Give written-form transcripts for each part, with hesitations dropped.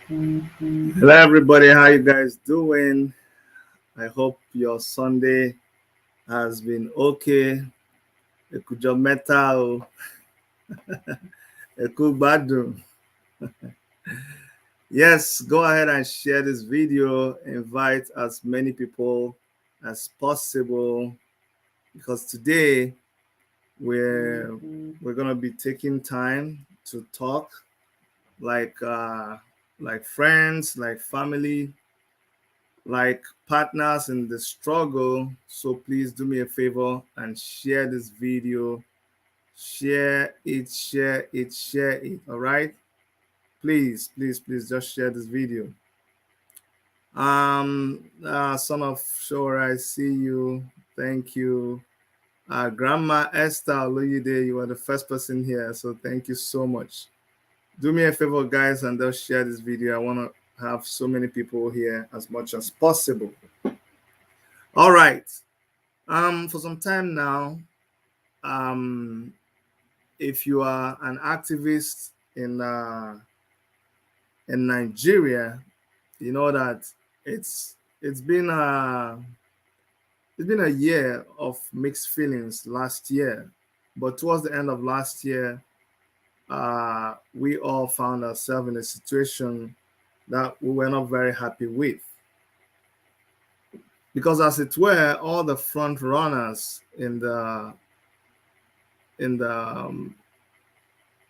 Hello everybody, how you guys doing? I hope your Sunday has been okay. Ekujo metal, ekubadu. Yes, go ahead and share this video. Invite as many people as possible because today we're gonna be taking time to talk like friends, like family, like partners in the struggle. So please do me a favor and share this video. Share it, share it, share it. All right. Please, please, please just share this video. Son of Shore, I see you. Thank you. Grandma Esther Oloyede, you are the first person here. So thank you so much. Do me a favor, guys, and just share this video. I want to have so many people here as much as possible. All right. For some time now, if you are an activist in Nigeria, you know that it's been a year of mixed feelings last year, but towards the end of last year, we all found ourselves in a situation that we were not very happy with. Because as it were, all the front runners in the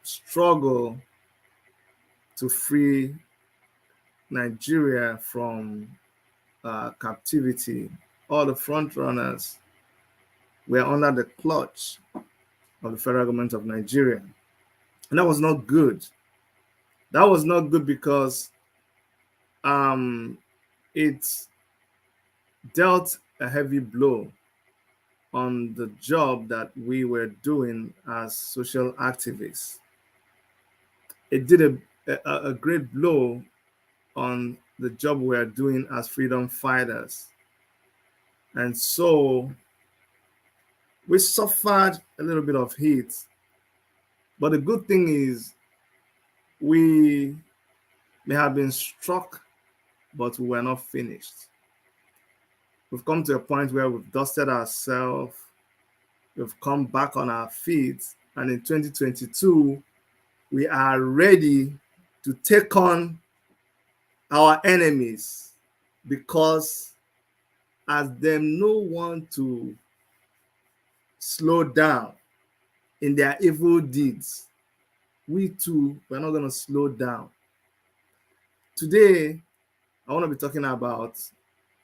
struggle to free Nigeria from captivity, all the front runners were under the clutch of the federal government of Nigeria. And that was not good. That was not good because it dealt a heavy blow on the job that we were doing as social activists. It did a great blow on the job we are doing as freedom fighters. And so we suffered a little bit of heat. But the good thing is we may have been struck, but we were not finished. We've come to a point where we've dusted ourselves, we've come back on our feet, and in 2022, we are ready to take on our enemies because as them no want to slow down in their evil deeds, we too, we're not going to slow down. Today, I want to be talking about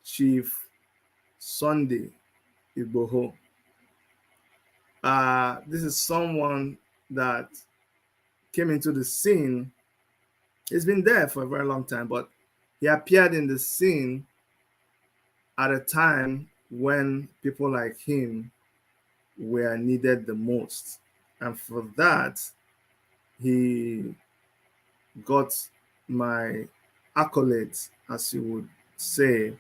Chief Sunday Igboho. This is someone that came into the scene. He's been there for a very long time, but he appeared in the scene at a time when people like him were needed the most. And for that, he got my accolades, as you would say.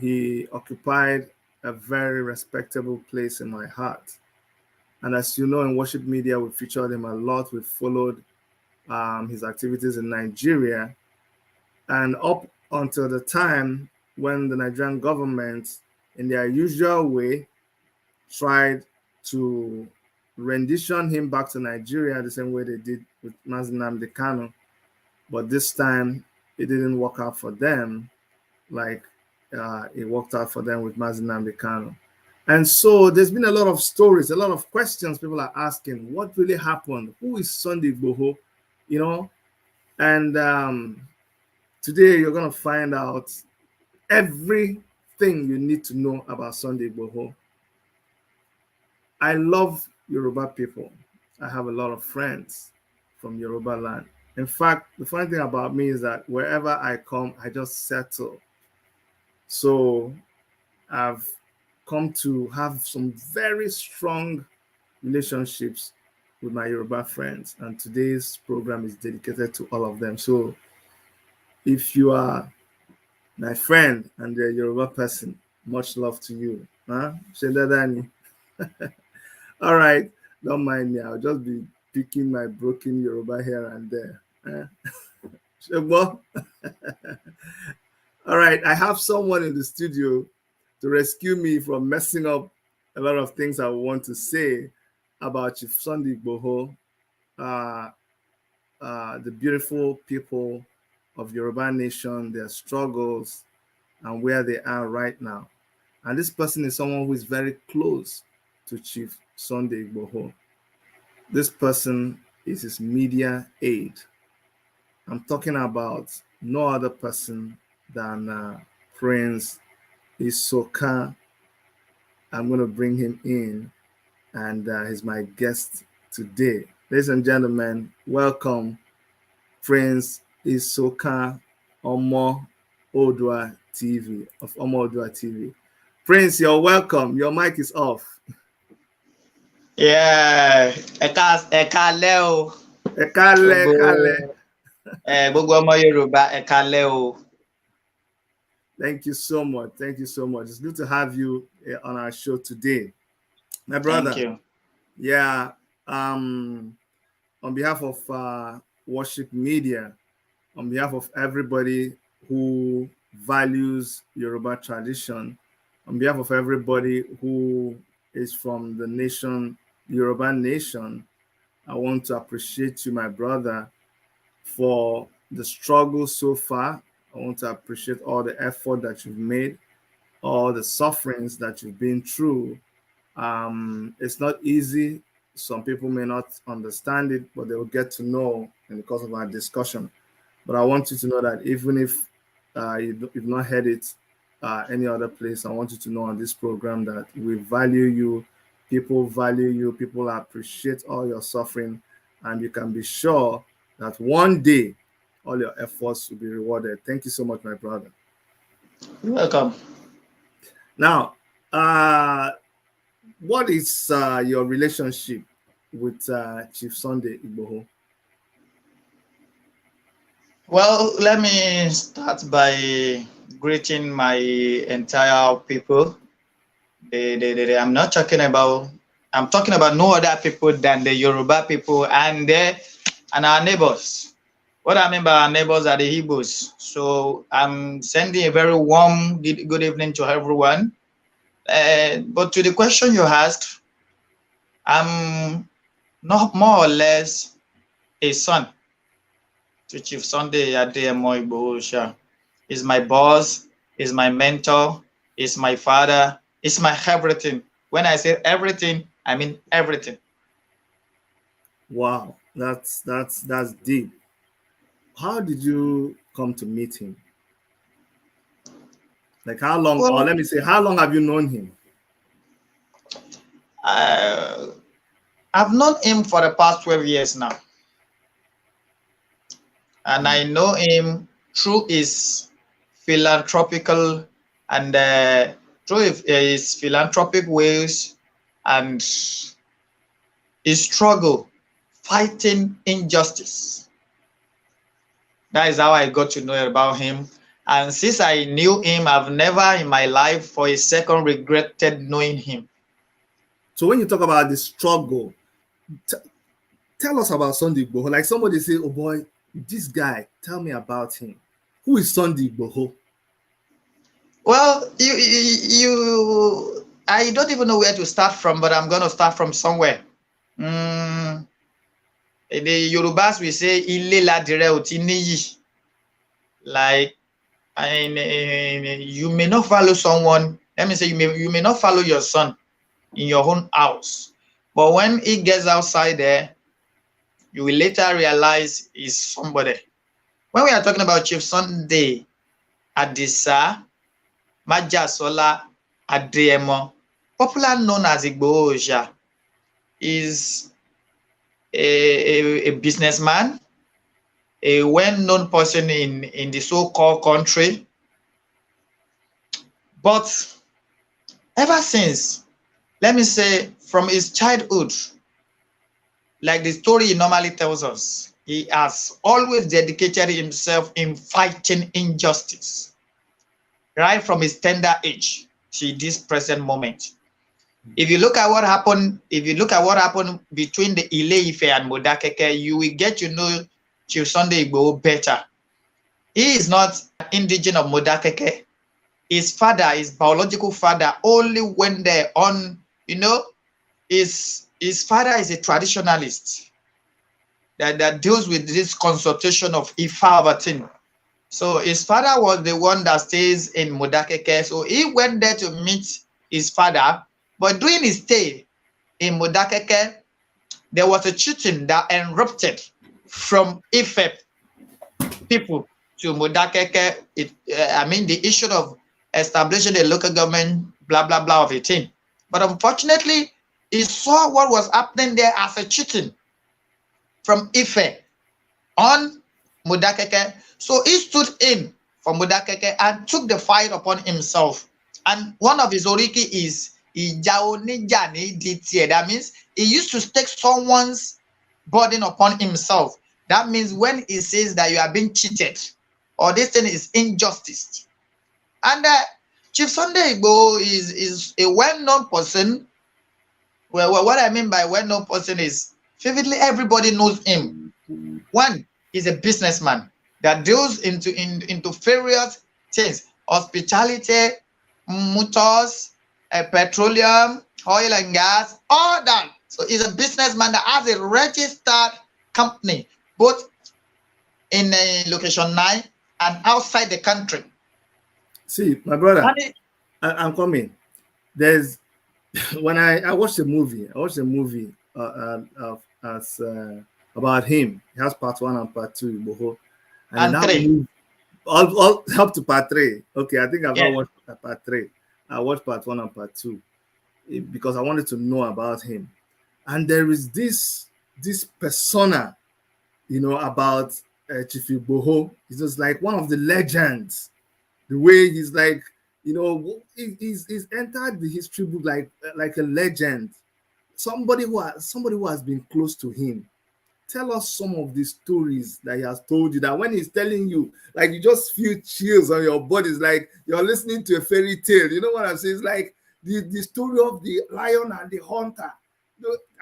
He occupied a very respectable place in my heart. And as you know, in worship media, we featured him a lot. We followed his activities in Nigeria. And up until the time when the Nigerian government, in their usual way, tried to rendition him back to Nigeria the same way they did with Mazi Nnamdi Kanu. But this time, it didn't work out for them like it worked out for them with Mazi Nnamdi Kanu. And so there's been a lot of stories, a lot of questions people are asking. What really happened? Who is Sunday Igboho? You know? And today you're going to find out everything you need to know about Sunday Igboho. I love Yoruba people. I have a lot of friends from Yoruba land. In fact, the funny thing about me is that wherever I come, I just settle. So I've come to have some very strong relationships with my Yoruba friends, and today's program is dedicated to all of them. So if you are my friend and you're a Yoruba person, much love to you. Huh? All right, don't mind me. I'll just be picking my broken Yoruba here and there. Well, all right, I have someone in the studio to rescue me from messing up a lot of things I want to say about Chief Sunday Igboho, uh, the beautiful people of Yoruba Nation, their struggles, and where they are right now. And this person is someone who is very close to Chief Sunday Igboho. This person is his media aide. I'm talking about no other person than Prince Isoka. I'm going to bring him in, and he's my guest today. Ladies and gentlemen, welcome Prince Isoka Omo Odua TV of Omo Odua TV. Prince, you're welcome. Your mic is off. Yeah, ẹ̀kálẹ́ o. Ekale. Gbogbo ọmọ Yorùbá ẹ̀kálẹ́ o. Thank you so much. Thank you so much. It's good to have you on our show today. My brother. Thank you. Yeah. On behalf of Worship Media, on behalf of everybody who values Yoruba tradition, on behalf of everybody who is from the nation, Yoruba Nation, I want to appreciate you, my brother, for the struggle so far. I want to appreciate all the effort that you've made, all the sufferings that you've been through. It's not easy. Some people may not understand it, but they will get to know in the course of our discussion. But I want you to know that even if you've not heard it any other place, I want you to know on this program that we value you. People value you. People appreciate all your suffering. And you can be sure that one day, all your efforts will be rewarded. Thank you so much, my brother. You're welcome. Now, what is your relationship with Chief Sunday Igboho? Well, let me start by greeting my entire people. I'm talking about no other people than the Yoruba people and our neighbors. What I mean by our neighbors are the Igbos. So I'm sending a very warm good evening to everyone. But to the question you asked, I'm not more or less a son to Chief Sunday Adeyemo Igboho. He's my boss, he's my mentor, he's my father, he's my everything. When I say everything, I mean everything. Wow, that's deep. How did you come to meet him? Like how long, or let me say, how long have you known him? I've known him for the past 12 years now. And I know him through his philanthropical and through his philanthropic ways and his struggle fighting injustice. That is how I got to know about him. And since I knew him, I've never in my life for a second regretted knowing him. So when you talk about the struggle, tell us about Sunday Igboho. Like somebody say, oh boy, this guy, tell me about him. Who is Sunday Igboho? Well, I don't even know where to start from, but I'm going to start from somewhere. The Yorubas will say, Ile ladire oti niyi. Like, you may not follow someone. Let me say, you may not follow your son in your own house, but when he gets outside there, you will later realize he's somebody. When we are talking about Chief Sunday Adisa Majasola Adeyemo, popular known as Igboho, is a businessman, a well-known person in the so-called country. But ever since, let me say, from his childhood, like the story he normally tells us, he has always dedicated himself in fighting injustice, right from his tender age to this present moment. If you look at what happened, between the Ile Ife and Modakeke, you will get to know Chief Sunday Igboho better. He is not indigenous of Modakeke. His father, his biological father, only went there on, his father is a traditionalist that deals with this consultation of Ifa of a thing. So his father was the one that stays in Modakeke. So he went there to meet his father. But during his stay in Modakeke, there was a shooting that erupted from Ife people to Modakeke. The issue of establishing a local government, blah, blah, blah of a thing. But unfortunately, he saw what was happening there as a cheating from Ife on Modakeke. So he stood in for Modakeke and took the fight upon himself. And one of his oriki is that means he used to take someone's burden upon himself. That means when he says that you are being cheated or this thing is injustice. And Chief Sunday Igboho is a well-known person. Well, what I mean by well-known person is vividly everybody knows him. One, he's a businessman that deals into various things: hospitality, motors, petroleum, oil and gas, all that. So he's a businessman that has a registered company, both in location 9 and outside the country. See, my brother, I'm coming. There's when I watched a movie. I watched a movie about him. It has part 1 and part 2, Igboho. And 3. All up to part 3. Okay, I think I've not watched part 3. I watched part 1 and part 2 because I wanted to know about him. And there is this persona, about Chief Igboho. He's just like one of the legends. The way he's like, he's entered the history book like a legend. Somebody who has been close to him. Tell us some of the stories that he has told you, that when he's telling you, like, you just feel chills on your body. It's like you're listening to a fairy tale. You know what I'm saying? It's like the story of the lion and the hunter.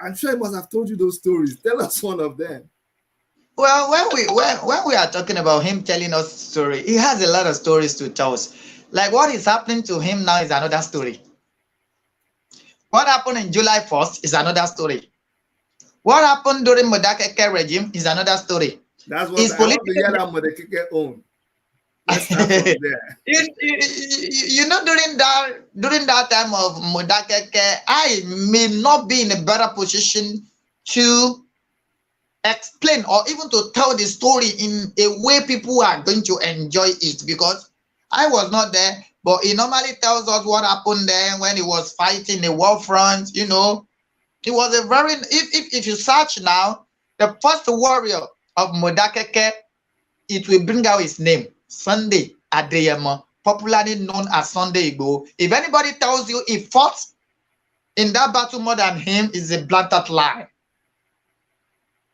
I'm sure he must have told you those stories. Tell us one of them. Well, when we are talking about him telling us story, he has a lot of stories to tell us. Like what is happening to him now is another story. What happened in July 1st is another story. What happened during Modakeke regime is another story. That's what I want to hear that Modakeke own. Let's start from there. During that time of Modakeke, I may not be in a better position to explain or even to tell the story in a way people are going to enjoy it, because I was not there. But he normally tells us what happened there when he was fighting the war front. He was a very, if you search now, the first warrior of Modakeke, it will bring out his name, Sunday Adeyemo, popularly known as Sunday Igboho. If anybody tells you he fought in that battle more than him, is a blatant lie,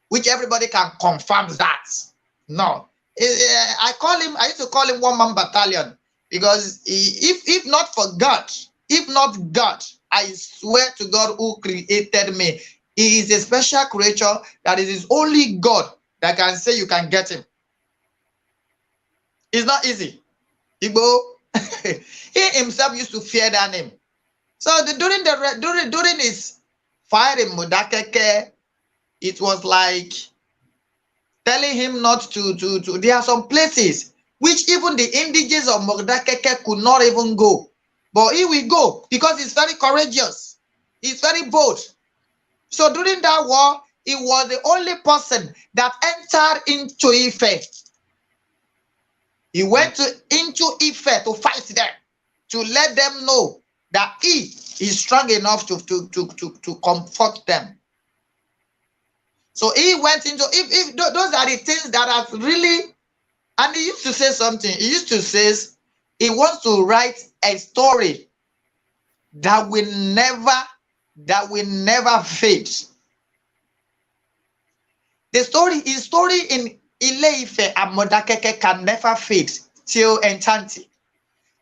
which everybody can confirm that. No, I used to call him one-man battalion, because if not for God, if not God, I swear to God who created me, he is a special creature that it is only God that can say you can get him. It's not easy. Igbo, he himself used to fear that name. So during his fight in Modakeke, it was like telling him not to. There are some places which even the indigenous of Modakeke could not even go. But he will go because he's very courageous. He's very bold. So during that war, he was the only person that entered into Ife. He went into Ife to fight them, to let them know that he is strong enough to comfort them. So he went into, if those are the things that are really, and he used to say something. He used to say he wants to write a story that will never fade. His story in Ile-Ife and Modakeke can never fade till eternity.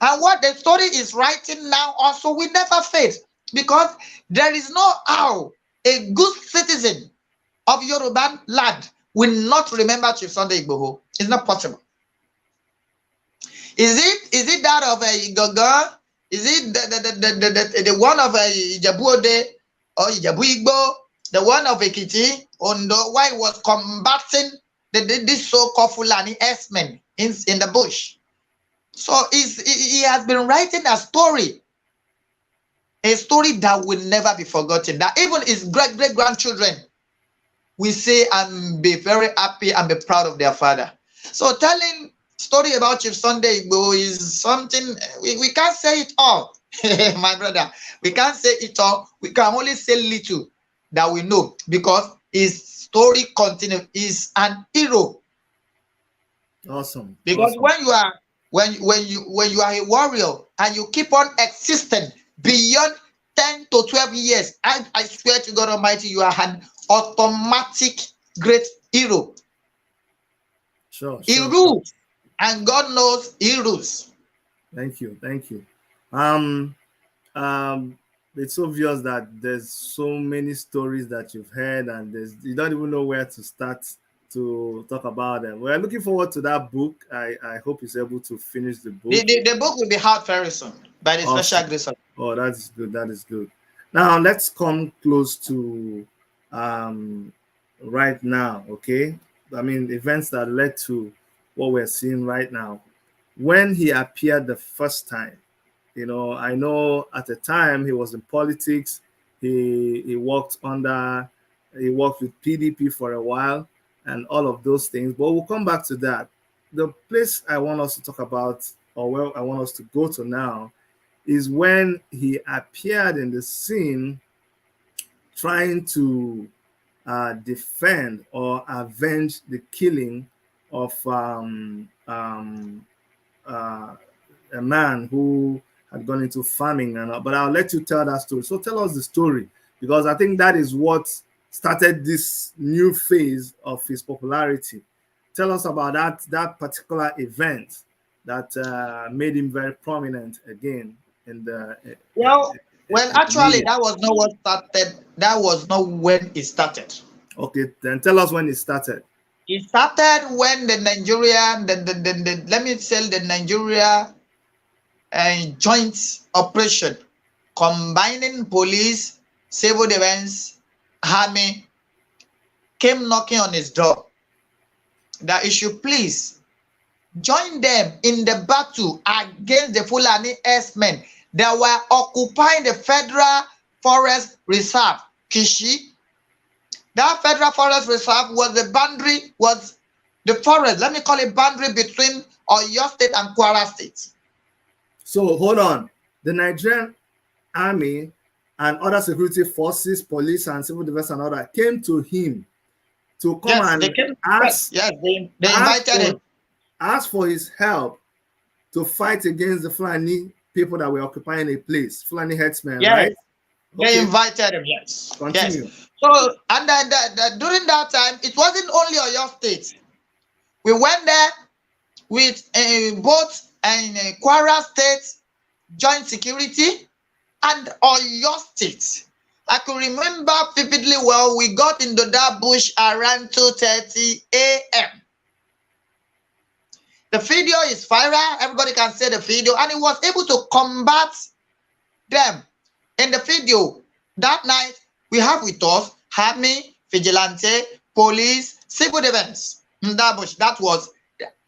And what the story is writing now also will never fade, because there is no how a good citizen of Yoruba land will not remember Chief Sunday Igboho. It's not possible. Is it that of a Gaga? Is it the one of a Ijebu-Ode or Ijebu Igbo? The one of Ekiti? Ondo, why was combating this so-called Fulani S-men in the bush? So he has been writing a story that will never be forgotten. That even his great-great-grandchildren will say and be very happy and be proud of their father. So telling story about Chief Sunday Igboho is something we can't say it all, my brother. We can't say it all. We can only say little that we know because his story continues. Is an hero. Awesome. Because awesome. when you are a warrior and you keep on existing beyond 10 to 12 years, I swear to God Almighty, you are an automatic great hero. Sure. He rules, and God knows he rules. Thank you. It's obvious that there's so many stories that you've heard, and you don't even know where to start to talk about them. We're looking forward to that book. I hope he's able to finish the book. The book will be out very soon by the special grace of God. Oh, that is good. That is good. Now let's come close to right now. Okay, I mean events that led to what we're seeing right now. When he appeared the first time, you know, I know at the time he was in politics. He worked with PDP for a while and all of those things. But we'll come back to that. The place I want us to talk about, or where I want us to go to now, is when he appeared in the scene trying to defend or avenge the killing of a man who had gone into farming. But I'll let you tell that story. So tell us the story, because I think that is what started this new phase of his popularity. Tell us about that particular event that made him very prominent again in the. Well, actually, that was not what started. That was not when it started. Okay, then tell us when it started. It started when the Nigeria, let me tell the Nigeria joint operation combining police, civil defense, army came knocking on his door that he should please join them in the battle against the Fulani S-men that were occupying the Federal Forest Reserve, Kishi. That Federal Forest Reserve was the forest, let me call it boundary between Oyo State and Kwara State. So hold on. The Nigerian army and other security forces, police and civil defense and all that came to him to come they invited him. Ask for his help to fight against the Fulani people that were occupying a place, Fulani headsmen, right? Okay. They invited him, yes. Continue. Yes. So, and during that time, it wasn't only Oyo State. We went there with both Kwara State Joint Security and Oyo State. I can remember vividly well, we got into that bush around 2:30 a.m. The video is viral. Everybody can see the video. And he was able to combat them. In the video, that night, we have with us army, vigilante, police, civil defense. In that bush, that was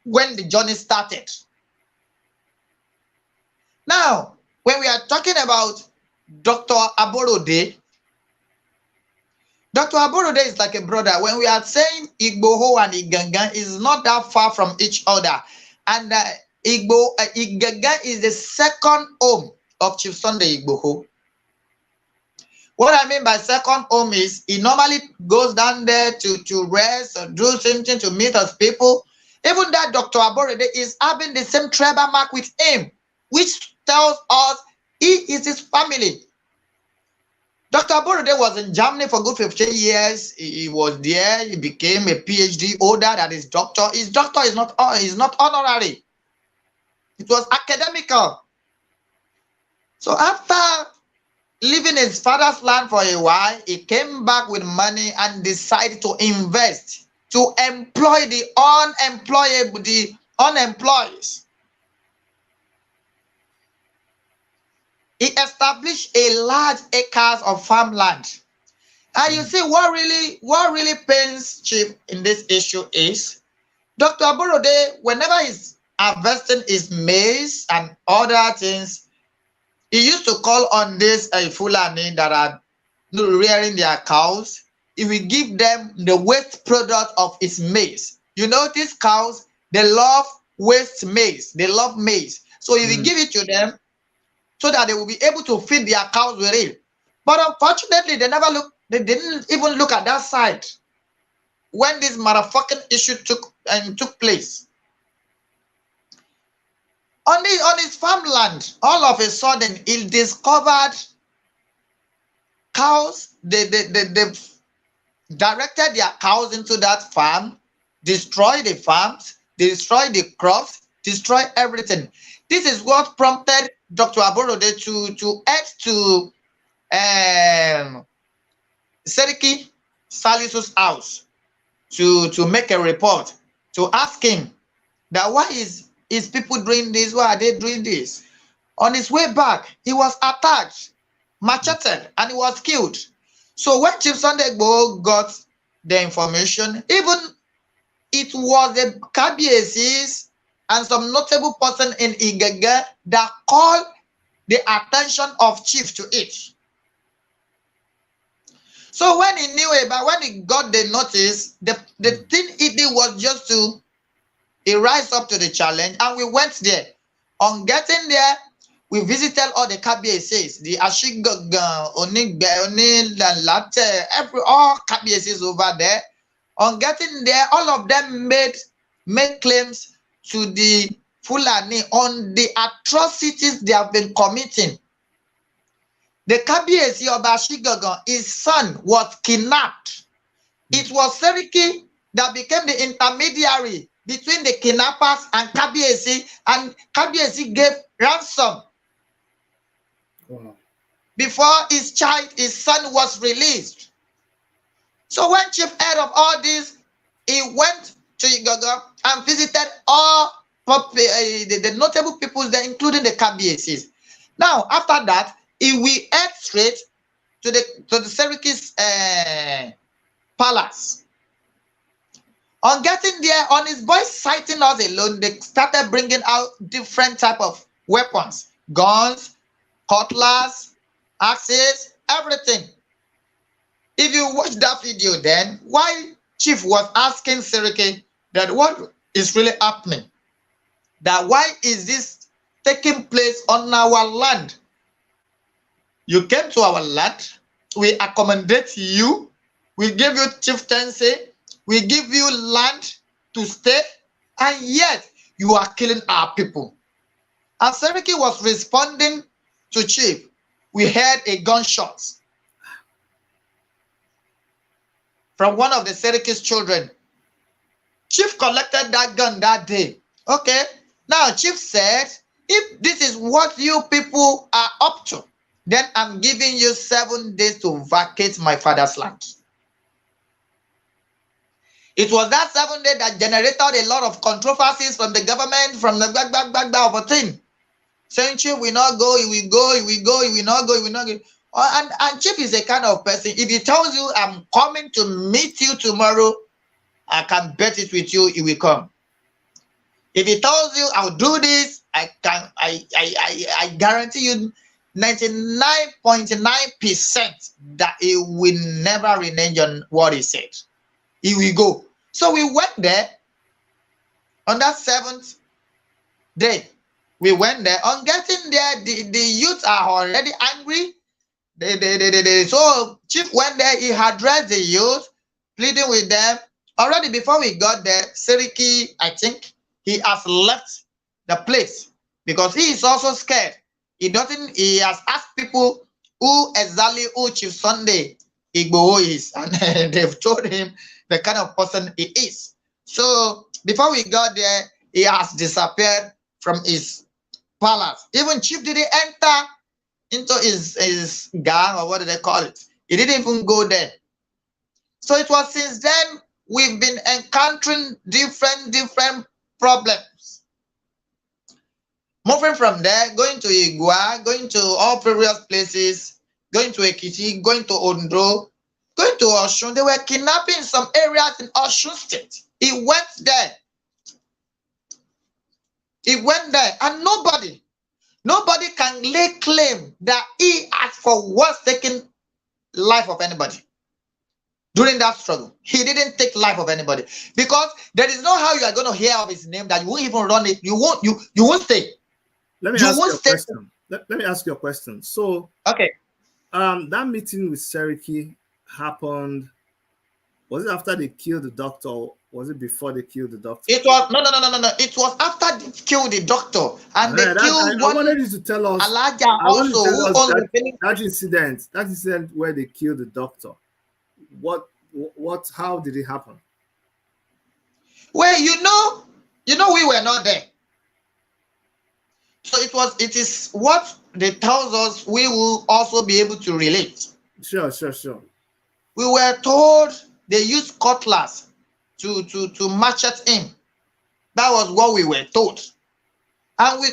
when the journey started. Now, when we are talking about Dr. Aborode, Dr. Aborode is like a brother. When we are saying Igboho and Igangan is not that far from each other. And Igangan is the second home of Chief Sunday Igboho. What I mean by second home is he normally goes down there to rest or do something to meet us people. Even that Dr. Aborode is having the same tribal mark with him, which tells us he is his family. Dr. Aborode was in Germany for good 15 years. He was there. He became a PhD holder. That is doctor. His doctor is not honorary. It was academical. So after leaving his father's land for a while, he came back with money and decided to invest, to employ the unemployed. He established a large acres of farmland. And you see what really pains Chief in this issue is Dr. Aborode, whenever he's harvesting his maize and other things, he used to call on this Fulani that are rearing their cows. He will give them the waste product of his maize. You know, these cows, they love waste maize. They love maize. So he will give it to them so that they will be able to feed their cows with it. But unfortunately, they didn't even look at that side when this motherfucking issue took place. On his farmland, all of a sudden, he discovered cows. They directed their cows into that farm, destroyed the farms, destroyed the crops, destroyed everything. This is what prompted Dr. Aborode to head to Seriki Salisu's house to make a report, to ask him that why is people doing this? Why are they doing this? On his way back, he was attacked, macheted, and he was killed. So when Chief Sunday Igboho got the information, even it was the KBACs and some notable person in Igege that called the attention of Chief to it. So when he knew about, when he got the notice, the thing he did was just he rise up to the challenge, and we went there. On getting there, we visited all the KBACs, the Ashigaga, Onigbe, Onil, and Latte, all KBACs over there. On getting there, all of them made claims to the Fulani on the atrocities they have been committing. The KBAC of Ashigaga, his son was kidnapped. It was Seriki that became the intermediary between the kidnappers and KBAC gave ransom. Wow. Before his son was released. So when Chief heard of all this, he went to Igaga and visited all the notable people there, including the KBACs. Now, after that, he will head straight to the Seriki's palace. On getting there, on his boys sighting us alone, they started bringing out different type of weapons, guns, cutlass, axes, everything. If you watch that video, then why Chief was asking Seriki that what is really happening, that why is this taking place on our land? You came to our land, we accommodate you, we give you chieftaincy, we give you land to stay, and yet you are killing our people. As Seriki was responding to Chief, we heard a gunshot from one of the Seriki's children. Chief collected that gun that day. Okay, now Chief said, if this is what you people are up to, then I'm giving you 7 days to vacate my father's land. It was that 7 days that generated a lot of controversies from the government, from the back of a thing. Saying Chief will not go, he will go, he will go, he will not go, he will not go. And Chief is a kind of person, if he tells you, I'm coming to meet you tomorrow, I can bet it with you, he will come. If he tells you, I'll do this, I guarantee you 99.9% that he will never renege on what he said. He will go. So we went there on that 7th day. We went there. On getting there, the youth are already angry. So Chief went there. He addressed the youth, pleading with them. Already before we got there, Seriki, I think, he has left the place because he is also scared. He has asked people who Chief Sunday Igboho is, and they've told him the kind of person he is. So before we got there, he has disappeared from his palace. Even Chief didn't enter into his gang, or what do they call it? He didn't even go there. So it was since then we've been encountering different problems. Moving from there, going to Igua, going to all previous places, going to Ekiti, going to Ondo, going to Osun. They were kidnapping in some areas in Osun State. He went there. He went there, and nobody can lay claim that he asked for once taking life of anybody. During that struggle, he didn't take life of anybody, because there is no how you are going to hear of his name that you won't even run it. You won't stay. Let me ask you a question. Let me ask you a question. So, okay, that meeting with Seriki happened. Was it after they killed the doctor? Or was it before they killed the doctor? It was no. It was after they killed the doctor, and they killed one. I wanted you to tell us. Alaja also, who owns that incident where they killed the doctor. How did it happen? Well, you know, we were not there. So it is what they tell us, we will also be able to relate. Sure. We were told they used cutlass to machete him. That was what we were told. And we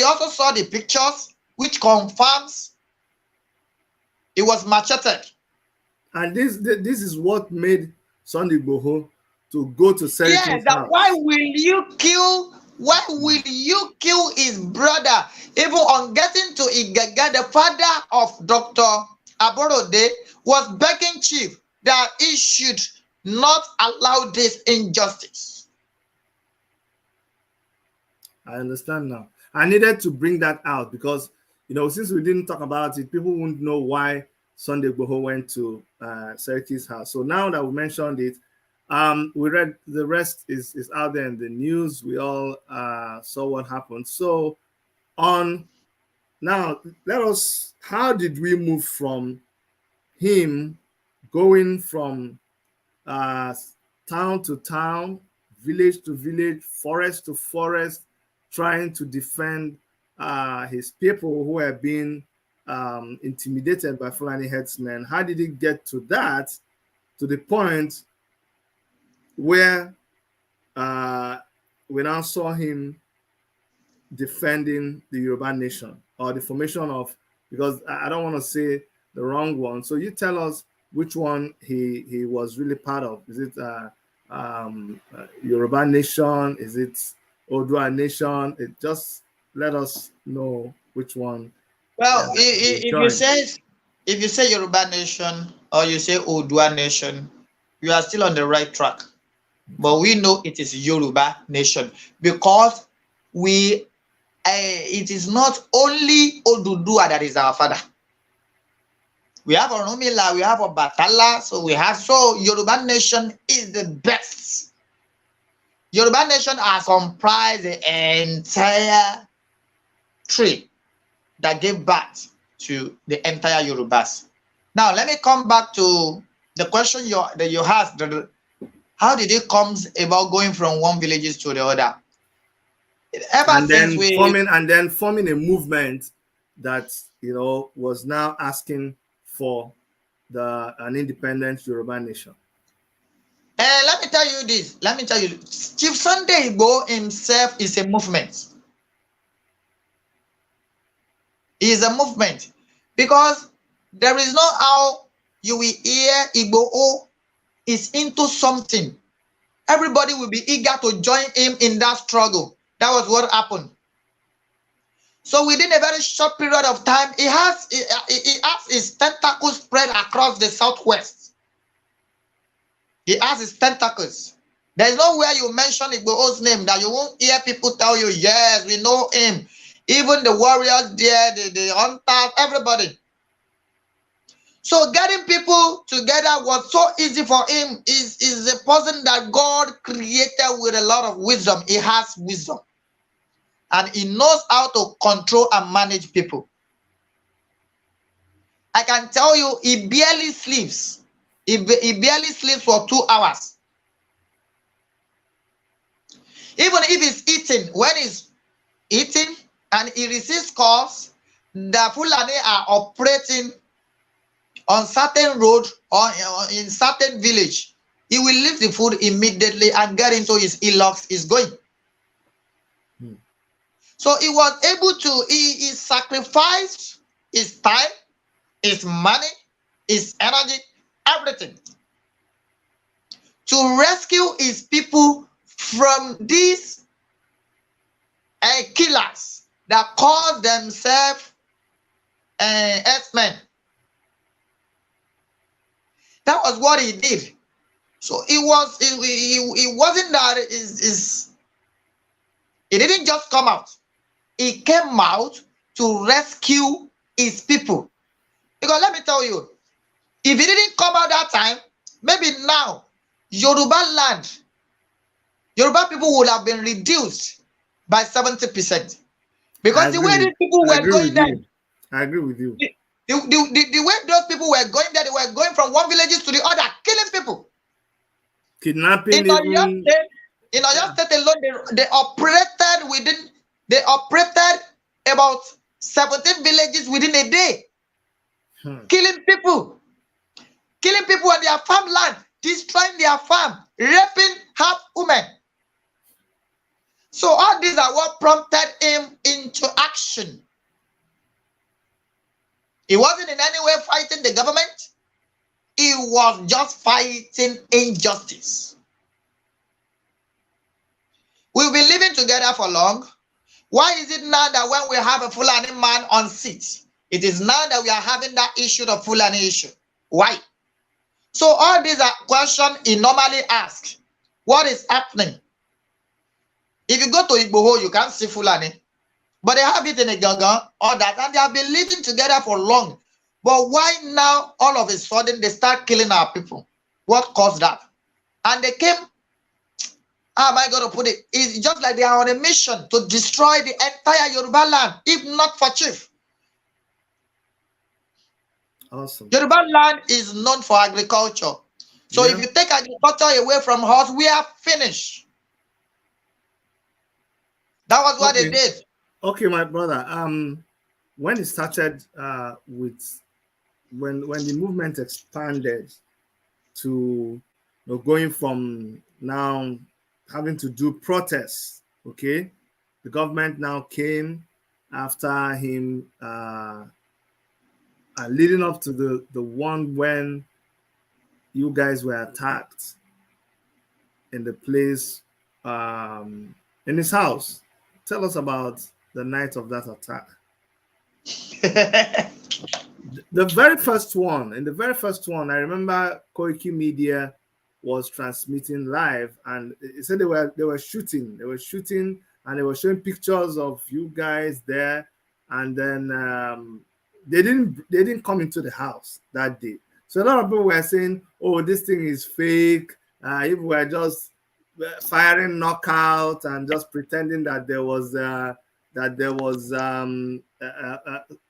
also saw the pictures, which confirms it was macheted. And this is what made Sunday Igboho to go to Seriki's house. Why will you kill his brother? Even on getting to Igaga, the father of Dr. Aborode was begging Chief that he should not allow this injustice. I understand now. I needed to bring that out because, since we didn't talk about it, people wouldn't know why Sunday Igboho went to Seriki's house. So now that we mentioned it, we read the rest is out there in the news. We all saw what happened. So now how did we move from him going from town to town, village to village, forest to forest, trying to defend his people who have been intimidated by Fulani headsmen? How did it get to that, to the point where we now saw him defending the Yoruba nation, or the formation of, because I don't want to say the wrong one. So you tell us which one he was really part of. Is it Yoruba nation? Is it Odua nation? Just let us know which one. Well, if you say Yoruba nation or you say Odua nation, you are still on the right track. But we know it is Yoruba nation, because it is not only Odudua that is our father. We have Orunmila, we have Obatala, so Yoruba nation is the best. Yoruba nation has comprised the entire tree that gave birth to the entire Yorubas. Now, let me come back to the question that you asked. How did it come about going from one village to the other? Forming a movement that was now asking for an independent Yoruba nation. Let me tell you this. Chief Sunday Igboho himself is a movement. He is a movement, because there is no how you will hear Igboho is into something. Everybody will be eager to join him in that struggle. That was what happened. So within a very short period of time, he has his tentacles spread across the southwest. He has his tentacles. There's nowhere you mention Igboho's name that you won't hear people tell you, yes, we know him. Even the warriors there, the hunters, everybody. So getting people together was so easy for him. Is a person that God created with a lot of wisdom. He has wisdom. And he knows how to control and manage people. I can tell you, he barely sleeps. He barely sleeps for 2 hours. Even if he's eating, when he's eating and he receives calls, the Fulani are operating on certain road or in certain village, he will leave the food immediately and get into his e-locks. Is going. So he was able to, he sacrificed his time, his money, his energy, everything to rescue his people from these killers that call themselves Earthmen. That was what he did. So it wasn't that he didn't just come out. He came out to rescue his people. Because let me tell you, if he didn't come out that time, maybe now Yoruba land, Yoruba people would have been reduced by 70%. Because the way these people were going there, I agree with you. The way those people were going there, they were going from one village to the other, killing people. Kidnapping. In Oyo State alone, they operated about 17 villages within a day. Killing people on their farmland, destroying their farm, raping half women. So all these are what prompted him into action. He wasn't in any way fighting the government. He was just fighting injustice. We've been living together for long. Why is it now that when we have a Fulani man on seat, it is now that we are having that issue, the Fulani issue? Why? So all these are questions he normally asks. What is happening? If you go to Igboho, you can't see Fulani. But they have it in a Gangan, all that, and they have been living together for long. But why now, all of a sudden, they start killing our people? What caused that? And they came, how am I going to put it? It's just like they are on a mission to destroy the entire Yoruba land, if not for Chief. Awesome. Yoruba land is known for agriculture. So if you take agriculture away from us, we are finished. That was what they did. Okay, my brother. When it started with when the movement expanded to going from now having to do protests, okay, the government now came after him, leading up to the one when you guys were attacked in the place in his house. Tell us about the night of that attack. The very first one, I remember Koiki Media was transmitting live, and it said they were shooting, and they were showing pictures of you guys there, and then they didn't come into the house that day. So a lot of people were saying, "Oh, this thing is fake. If we're just firing knockout and just pretending that there was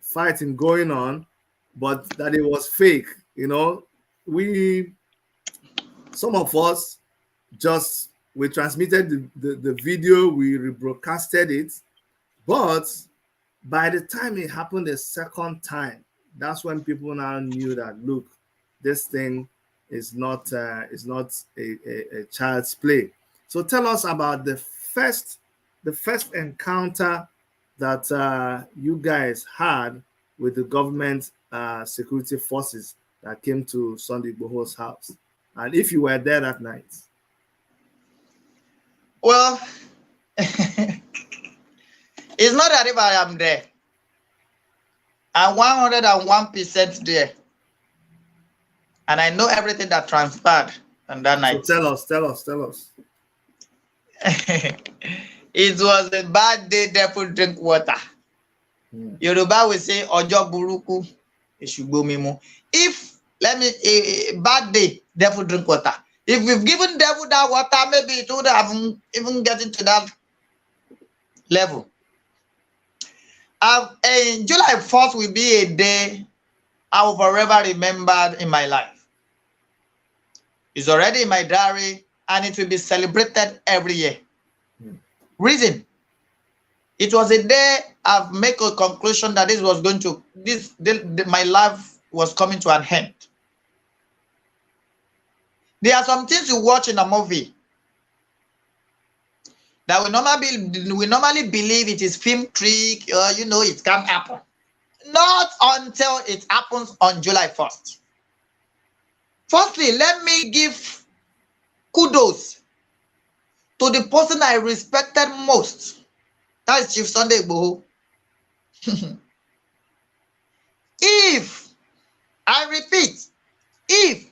fighting going on, but that it was fake." You know, some of us we transmitted the video, we rebroadcasted it, but by the time it happened the second time, that's when people now knew that, look, this thing is not a child's play. So tell us about the first encounter that you guys had with the government security forces that came to Sunday Igboho's house, and if you were there that night. Well, it's not that if I am there. I'm 101% there. And I know everything that transpired on that night. So tell us. It was a bad day, therefore drink water. Yoruba will say, Ojo buruku, eshugbomimo. A bad day, devil drink water. If we've given devil that water, maybe it would have even gotten to that level. July 4th will be a day I will forever remember in my life. It's already in my diary, and it will be celebrated every year. Reason: it was a day I've made a conclusion that my life was coming to an end. There are some things you watch in a movie. that we normally believe it is film trick, you know, it can't happen. Not until it happens on July 1st. Firstly, let me give kudos to the person I respected most. That is Chief Sunday Igboho. If, I repeat, if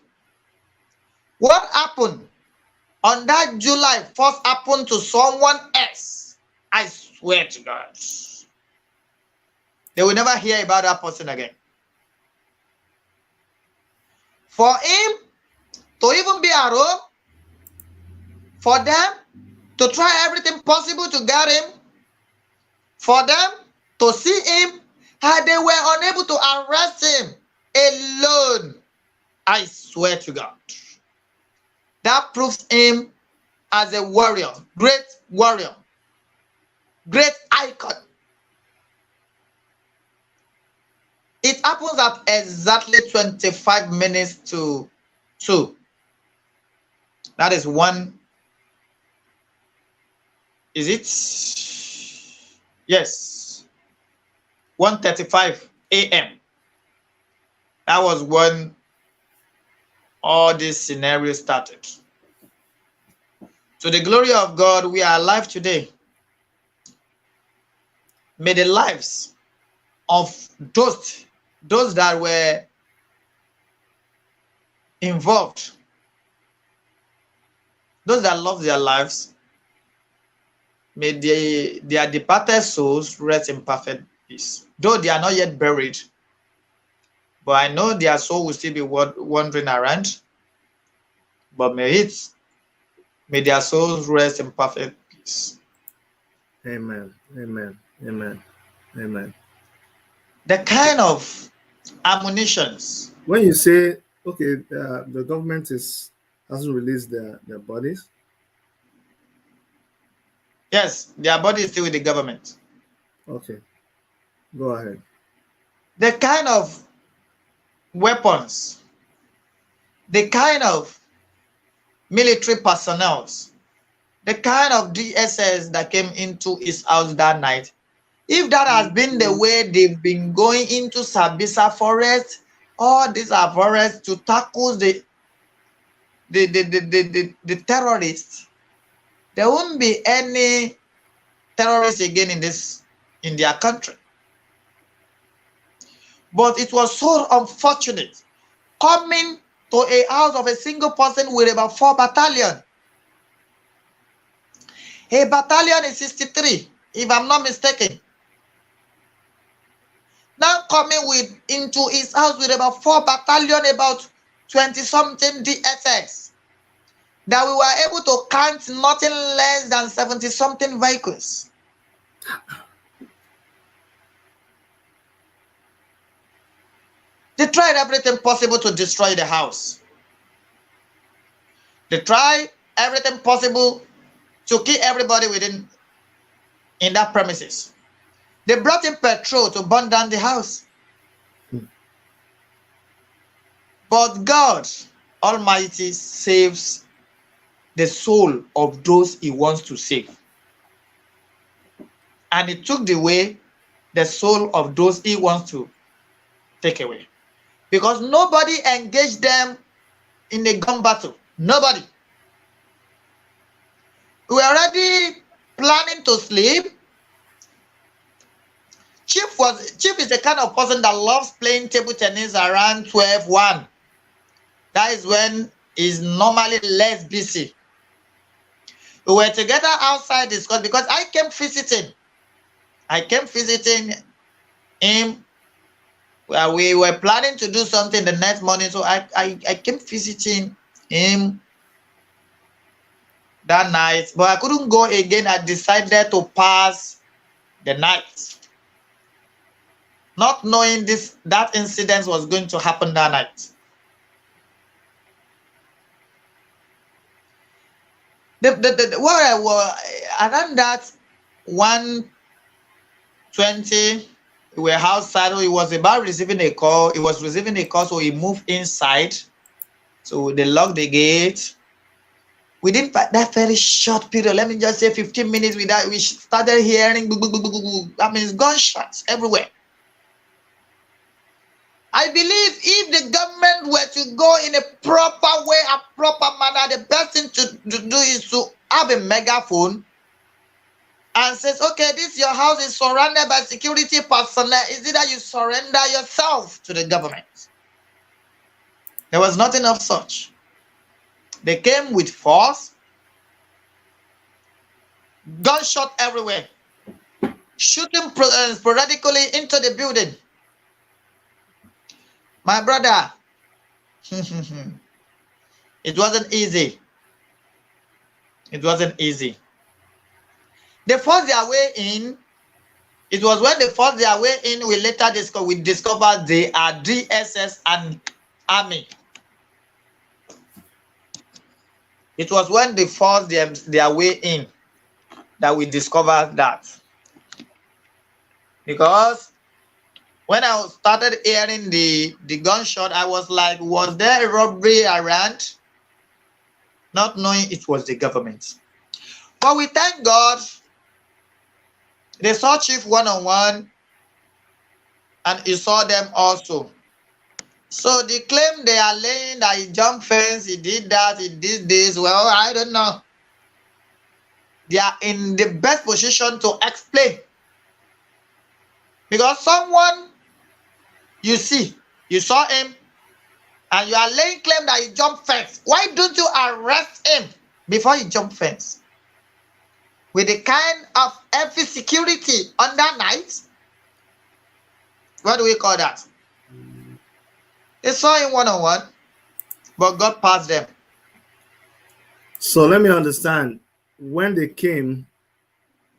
what happened on that July 1st happened to someone else, I swear to God, they will never hear about that person again. For him to even be at home, for them to try everything possible to get him, for them to see him, and they were unable to arrest him alone, I swear to God, that proves him as a warrior, great icon. It happens at exactly 25 minutes to 2. That is one. Is it? Yes. 1:35 a.m. That was when all this scenario started. To the glory of God, we are alive today. May the lives of those that were involved, those that lost their lives, may their departed souls rest in perfect peace. Though they are not yet buried, but I know their soul will still be wandering around. But may their souls rest in perfect peace. Amen. Amen. Amen. Amen. The kind of ammunitions. When you say, okay, the government hasn't released their bodies. Yes, their body is still with the government. Okay, go ahead. The kind of weapons, the kind of military personnel, the kind of DSS that came into his house that night, if that has been the way they've been going into Sabisa Forest, all these are forests to tackle the terrorists, there won't be any terrorists again in their country. But it was so unfortunate coming to a house of a single person with about 4 battalions. A battalion is 63, if I'm not mistaken. Now coming into his house with about 4 battalions, about 20-something DSX, that we were able to count nothing less than 70-something vehicles. They tried everything possible to destroy the house. They tried everything possible to kill everybody in that premises. They brought in petrol to burn down the house. But God Almighty saves the soul of those he wants to save. And he took away the soul of those he wants to take away. Because nobody engaged them in a gun battle. Nobody. We were already planning to sleep. Chief is the kind of person that loves playing table tennis around 12-1. That is when he's normally less busy. We were together outside discussing because I came visiting him. Well, we were planning to do something the next morning, so I came visiting him that night, but I couldn't go again. I decided to pass the night, not knowing that incident was going to happen that night. Where I was around that 1:20. We were outside. He was about receiving a call. He was receiving a call, so he moved inside. So they locked the gate. within that very short period, let me just say 15 minutes with that, we started hearing I mean, gunshots everywhere. I believe if the government were to go in a proper way, a proper manner, the best thing to do is to have a megaphone and says, okay, this your house is surrounded by security personnel. Is it that you surrender yourself to the government? There was nothing of such. They came with force, gunshot everywhere, shooting sporadically into the building. My brother, it wasn't easy. It wasn't easy. They forced their way in. It was when they forced their way in, we later discovered they are DSS and Army. It was when they forced their way in that we discovered that. Because when I started hearing the gunshot, I was like, was there a robbery around? Not knowing it was the government. But we thank God, they saw Chief one-on-one, and he saw them also. So they claim they are laying that he jumped fence, he did that, he did this. Well, I don't know. They are in the best position to explain. Because someone you saw him, and you are laying claim that he jumped fence. Why don't you arrest him before he jumped fence? With the kind of heavy security on that night, what do we call that? They saw him one-on-one, but God passed them. So let me understand. When they came,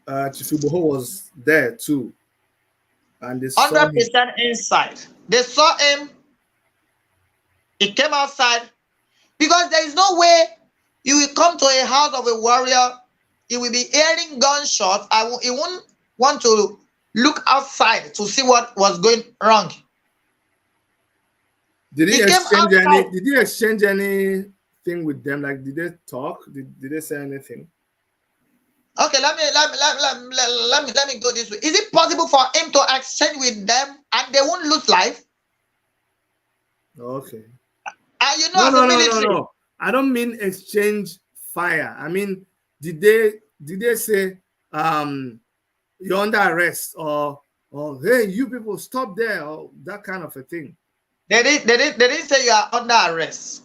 Chief Igboho was there too, and they saw 100% him. inside. They saw him. He came outside, because there is no way you will come to a house of a warrior. He will be hearing gunshots. He won't want to look outside to see what was going wrong. Did he exchange anything with them? Like, did they talk? Did they say anything? Okay, let me go this way. Is it possible for him to exchange with them and they won't lose life? Okay. You know, No. I don't mean exchange fire. I mean, did they say you're under arrest, or hey, you people stop there, or that kind of a thing? They didn't say you are under arrest.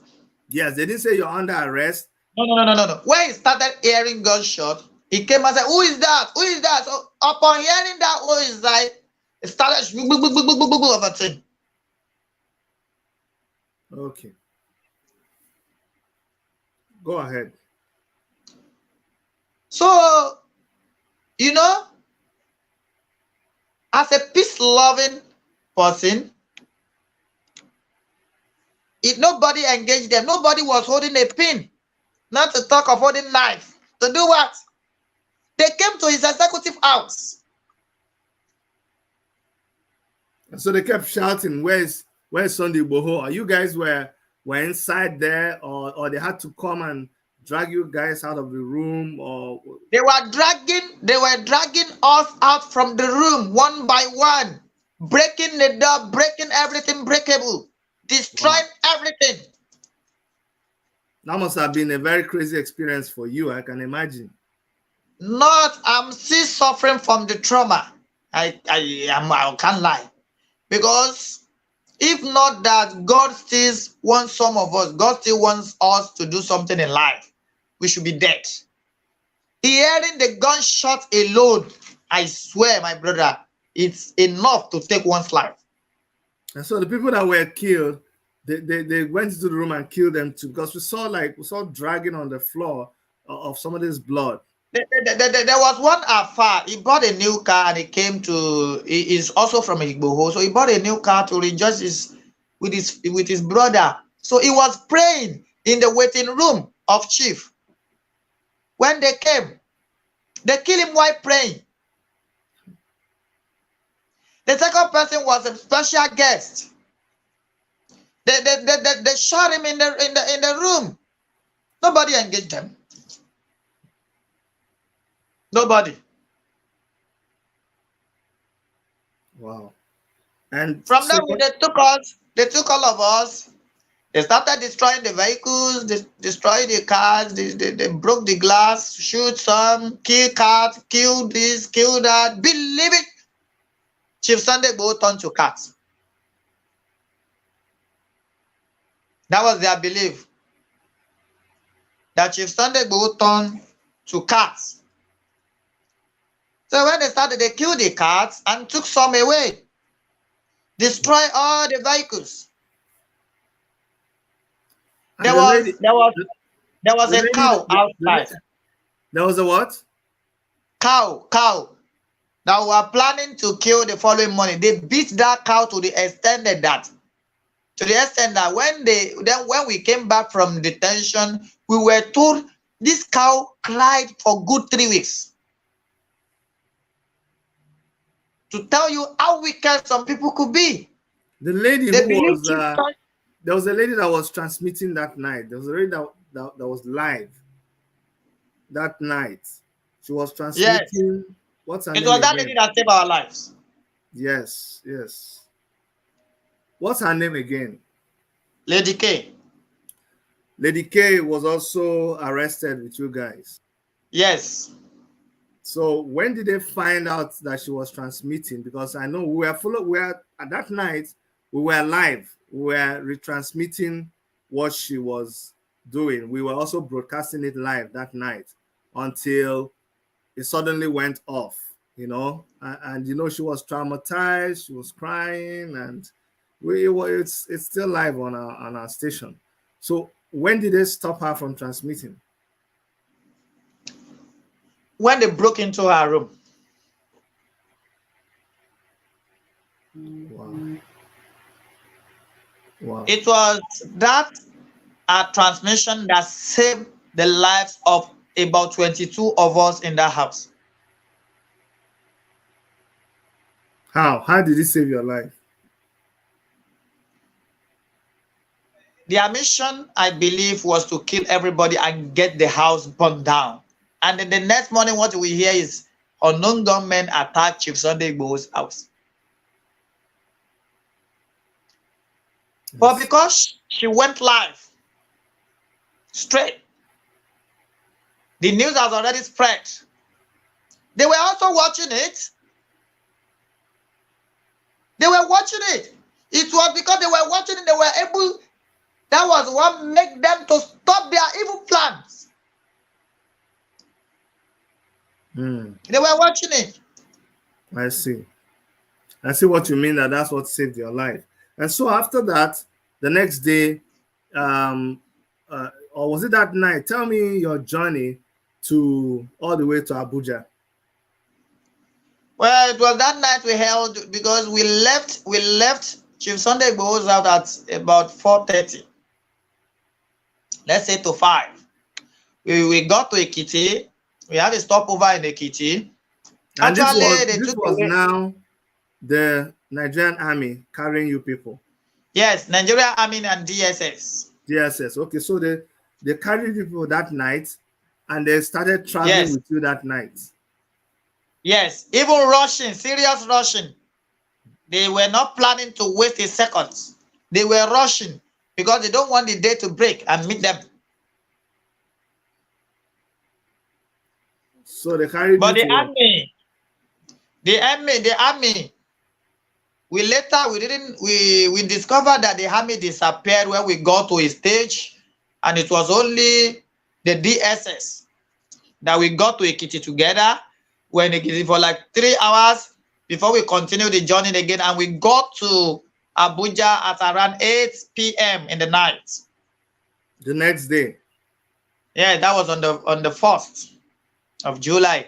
Yes, they didn't say you're under arrest. No. When he started hearing gunshot, he came and said, "Who is that? Who is that?" So upon hearing that, who is that? It started of a thing. Okay. Go ahead. So, you know, as a peace-loving person, if nobody engaged them, nobody was holding a pin, not to talk of holding knife. To do what? They came to his executive house. And so they kept shouting, "Where's Sunday Igboho? Are you guys were inside there, or they had to come and drag you guys out of the room, or they were dragging us out from the room one by one, breaking the door, breaking everything breakable, destroying everything. That must have been a very crazy experience for you, I can imagine. I'm still suffering from the trauma. I can't lie. Because if not that, God still wants some of us, God still wants us to do something in life, we should be dead. Hearing the gunshot alone, I swear, my brother, it's enough to take one's life. And so the people that were killed, they went into the room and killed them too, because we saw dragging on the floor of some of this blood. There was one afar. He bought a new car and he is also from Igboho. So he bought a new car to rejoice with his brother. So he was praying in the waiting room of Chief. When they came, they killed him while praying. The second person was a special guest. They shot him in the room. Nobody engaged them. Nobody. Wow. And From so there, they took all of us. They started destroying the vehicles, they destroyed the cars, they broke the glass, shoot some, kill cats, kill this, kill that. Believe it, Chief Sunday Igboho turned to cats. That was their belief. That Chief Sunday Igboho turned to cats. So when they started, they killed the cats and took some away. Destroy all the vehicles. There was a cow outside. There was a what? Cow. That were planning to kill the following morning. They beat that cow to the extent that when we came back from detention, we were told this cow cried for good 3 weeks. To tell you how wicked some people could be. The lady who was there was a lady that was transmitting that night. There was a lady that was live that night. She was transmitting. Yes. What's her name? It was that lady that saved our lives. Yes. What's her name again? Lady K. Lady K was also arrested with you guys. Yes. So when did they find out that she was transmitting? Because I know we were at that night, we were live. We were retransmitting what she was doing. We were also broadcasting it live that night until it suddenly went off, and she was traumatized, she was crying, and it's still live on our station. So when did they stop her from transmitting? When they broke into her room. Wow. It was that transmission that saved the lives of about 22 of us in that house. How did it save your life? Their mission, I believe, was to kill everybody and get the house burned down. And then the next morning, what we hear is unknown gunmen attacked Chief Sunday Igboho's house. Yes. But because she went live, straight, the news has already spread. They were also watching it. They were watching it. It was because they were watching it, they were able, that was what made them to stop their evil plans. They were watching it. I see what you mean, that's what saved your life. And so after that, the next day, or was it that night? Tell me your journey to all the way to Abuja. Well, it was that night we held, because we left Chief Sunday Igboho's out at about 4:30. Let's say to 5. We got to Ekiti. We had a stopover in Ekiti. And this was now the Nigerian army carrying you people. Yes, Nigerian army and DSS. DSS. Okay, so they carried people that night, and they started traveling with you that night. Yes, even rushing, serious rushing. They were not planning to waste a second. They were rushing because they don't want the day to break and meet them. So they carried. But the army. We discovered that the army disappeared when we got to a stage, and it was only the DSS that we got to Ekiti together. When Ekiti for like 3 hours before we continued the journey again, and we got to Abuja at around 8 p.m. in the night. The next day. Yeah, that was on the 1st of July.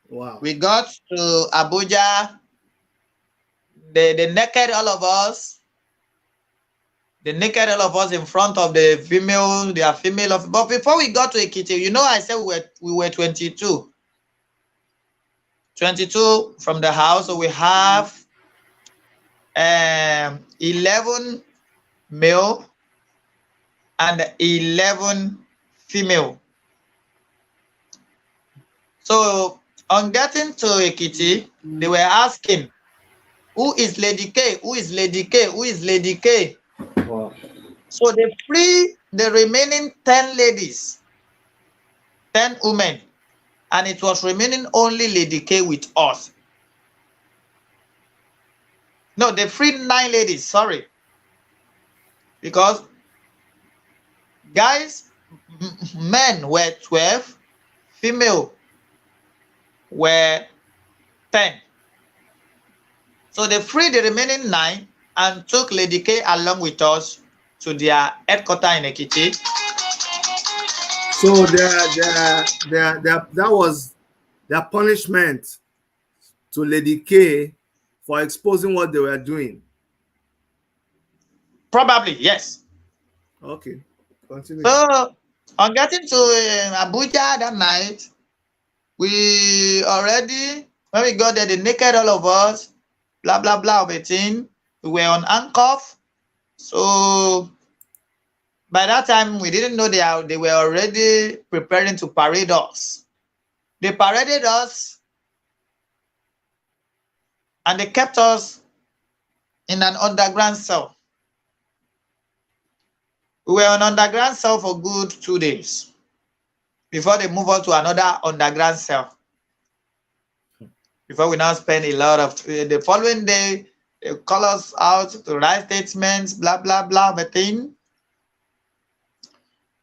Wow. We got to Abuja. They naked all of us. They naked all of us in front of the female. They are female of. But before we got to Ekiti, I said we were 22. 22 from the house. So we have 11 male and 11 female. So on getting to Ekiti, they were asking, who is Lady K? Who is Lady K? Who is Lady K? Wow. So they free the remaining 10 ladies, 10 women, and it was remaining only Lady K with us. No, they freed 9 ladies, sorry. Because guys, men were 12, female were 10. So they freed the remaining 9 and took Lady K along with us to their headquarters in Ekiti. So that was their punishment to Lady K for exposing what they were doing. Probably, yes. Okay, continue. So on getting to Abuja that night, we already, when we got there, they naked all of us, blah, blah, blah of a thing. We were on handcuff. So by that time, we didn't know they were already preparing to parade us. They paraded us and they kept us in an underground cell. We were on underground cell for good 2 days before they move on to another underground cell. Before we now spend a lot of the following day, they call us out to write statements, blah, blah, blah, everything.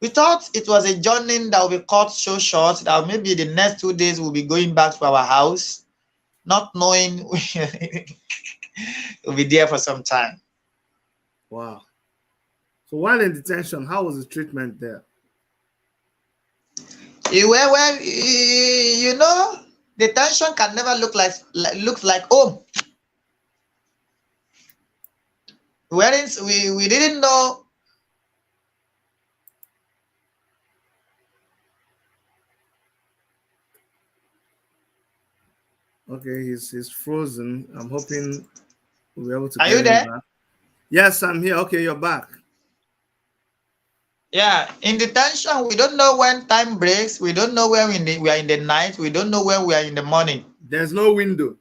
We thought it was a journey that will be cut so short that maybe the next 2 days we'll be going back to our house, not knowing we'll be there for some time. Wow. So while in detention, how was the treatment there? Well, you know, detention can never look like home. We didn't know. Okay, he's frozen. I'm hoping we'll be able to Are get you there? him back. Yes, I'm here. Okay, you're back. Yeah, in detention, we don't know when time breaks. We don't know when we are in the night. We don't know when we are in the morning. There's no window.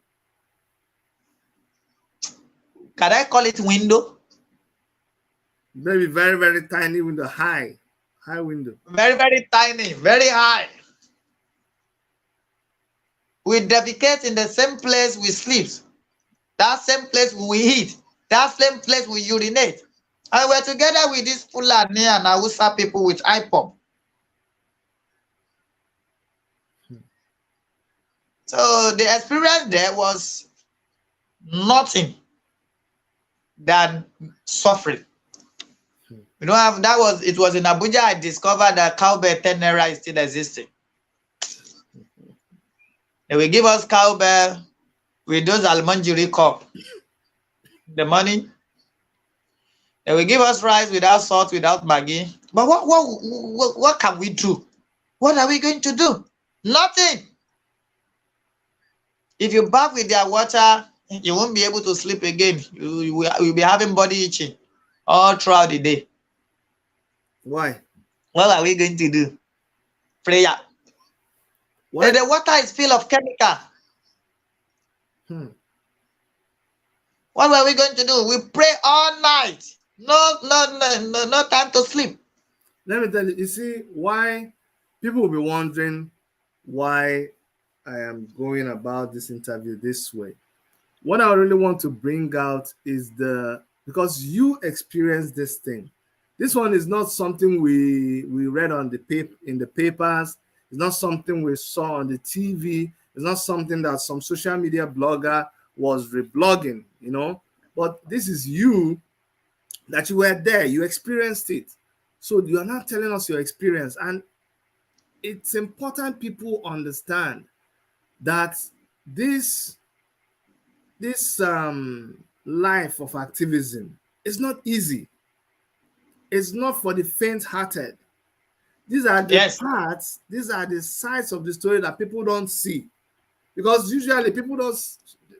Can I call it window? Maybe very, very tiny window, high window. Very, very tiny, very high. We defecate in the same place we sleep. That same place we eat. That same place we urinate. And we're together with these Fulani and Hausa people with IPOP. So the experience there was nothing than suffering. We don't have it was in Abuja I discovered that cowbell 10 naira is still existing. They will give us cowbell with those almonjiri cup. The money. They will give us rice without salt, without Maggi. But what can we do? What are we going to do? Nothing. If you bath with their water, you won't be able to sleep again. You will be having body itching all throughout the day. Why? What are we going to do? Prayer. What? The water is full of chemical. What were we going to do? We pray all night. No time to sleep. Let me tell you, you see why people will be wondering why I am going about this interview this way. What I really want to bring out is because you experienced this thing. This one is not something we read on in the papers. It's not something we saw on the TV. It's not something that some social media blogger was reblogging, you know. But this is you, that you were there, you experienced it. So you are not telling us your experience. And it's important people understand that this life of activism is not easy. It's not for the faint-hearted. These are the parts, these are the sides of the story that people don't see. Because usually people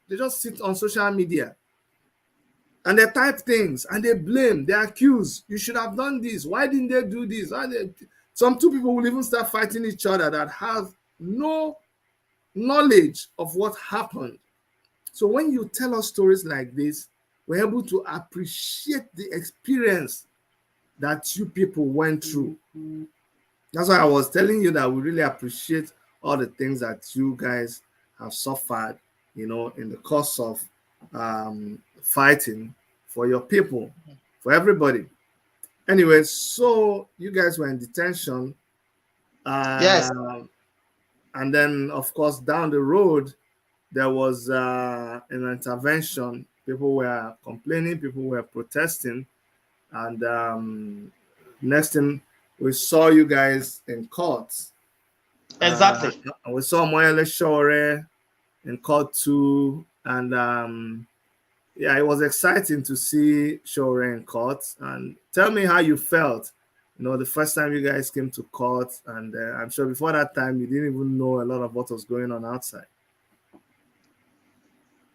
they just sit on social media and they type things and they blame, they accuse. You should have done this. Why didn't they do this? Some two people will even start fighting each other that have no knowledge of what happened. So when you tell us stories like this, we're able to appreciate the experience that you people went through. That's why I was telling you that we really appreciate all the things that you guys have suffered, in the course of fighting for your people, for everybody. Anyway, so you guys were in detention. Yes. And then, of course, down the road, there was an intervention. People were complaining, people were protesting. And next thing, we saw you guys in court. Exactly. We saw Moyele Shore in court too. And yeah, it was exciting to see Shore in court. And tell me how you felt, the first time you guys came to court. And I'm sure before that time, you didn't even know a lot of what was going on outside.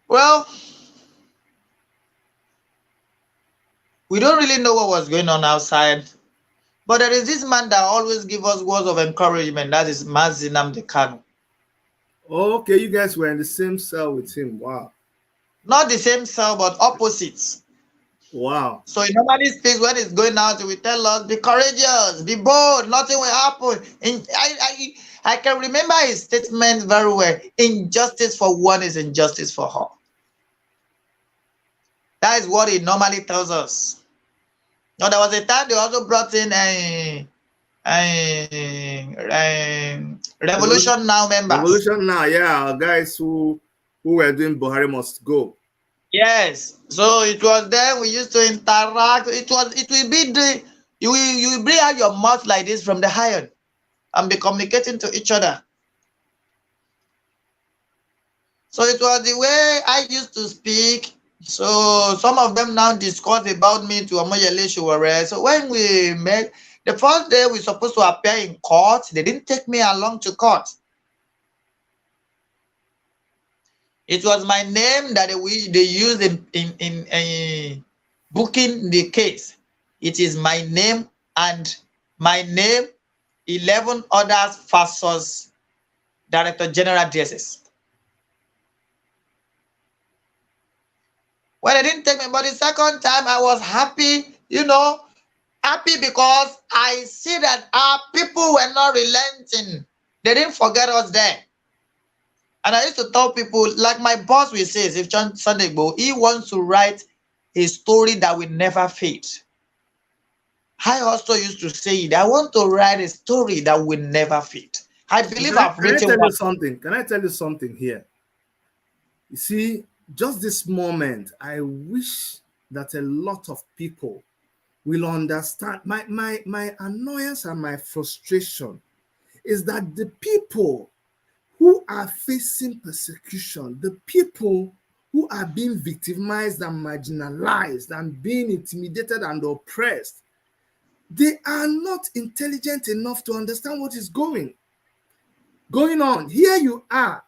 Well, we don't really know what was going on outside, but there is this man that always gives us words of encouragement. That is Mazi Nnamdi Kanu. Okay, you guys were in the same cell with him. Wow. Not the same cell, but opposites. Wow. So he normally speaks when he's going out. He will tell us, be courageous, be bold, nothing will happen. And I can remember his statement very well. Injustice for one is injustice for all. That is what he normally tells us. Now, there was a time they also brought in a Revolution Now members. Revolution Now, yeah, guys who were doing Buhari Must Go. Yes, so it was there. We used to interact. It will be you will bring out your mouth like this from the iron and be communicating to each other. So it was the way I used to speak. So some of them now discuss about me to Omiyale Ademola. So when we met, the first day we supposed to appear in court, they didn't take me along to court. It was my name that they used in booking the case. It is my name and my name, 11 others versus Director General DSS. When they didn't take me, but the second time I was happy, happy because I see that our people were not relenting. They didn't forget us there. And I used to tell people, like my boss will say, if Sunday Igboho, he wants to write a story that will never fade. I also used to say that I want to write a story that will never fade. I believe I've written one. Can I tell you something here? You see, just this moment, I wish that a lot of people will understand. My annoyance and my frustration is that the people who are facing persecution, the people who are being victimized and marginalized and being intimidated and oppressed, they are not intelligent enough to understand what is going on. Here you are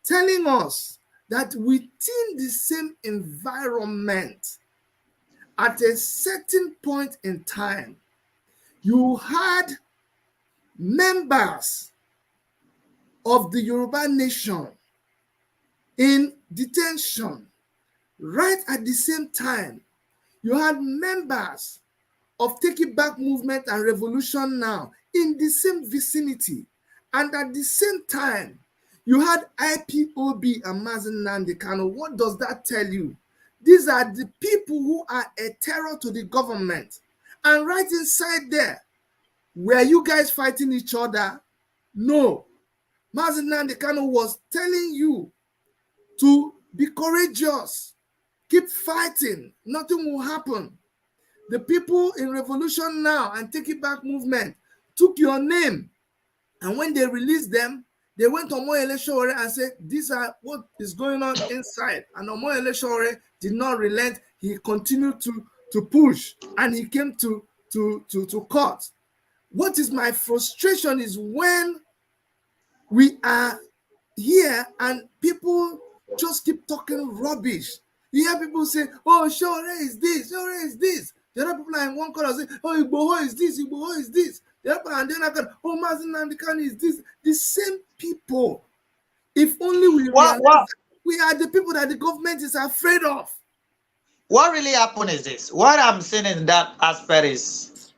telling us that within the same environment, at a certain point in time, you had members of the Yoruba nation in detention. Right at the same time, you had members of Take It Back movement and Revolution Now in the same vicinity. And at the same time, you had IPOB and Mazi Nnamdi Kanu. What does that tell you? These are the people who are a terror to the government. And right inside there, were you guys fighting each other? No. Mazi Nnamdi Kanu was telling you to be courageous, keep fighting, nothing will happen. The people in Revolution Now and Take It Back movement took your name, and when they released them, they went to Omiyale Ademola and said, these are what is going on inside. And Omiyale Ademola did not relent. He continued to push, and he came to court. What is my frustration is when we are here and people just keep talking rubbish. You hear people say, oh, Shore is this, Shore is this. The other people are in one corner saying, oh, Igboho is this, Igboho is this. The other, and then I go, oh, Mazi Nnamdi Kanu is this. The same people If only we realize that we are the people that the government is afraid of. What really happened is this. What I'm seeing in that aspect is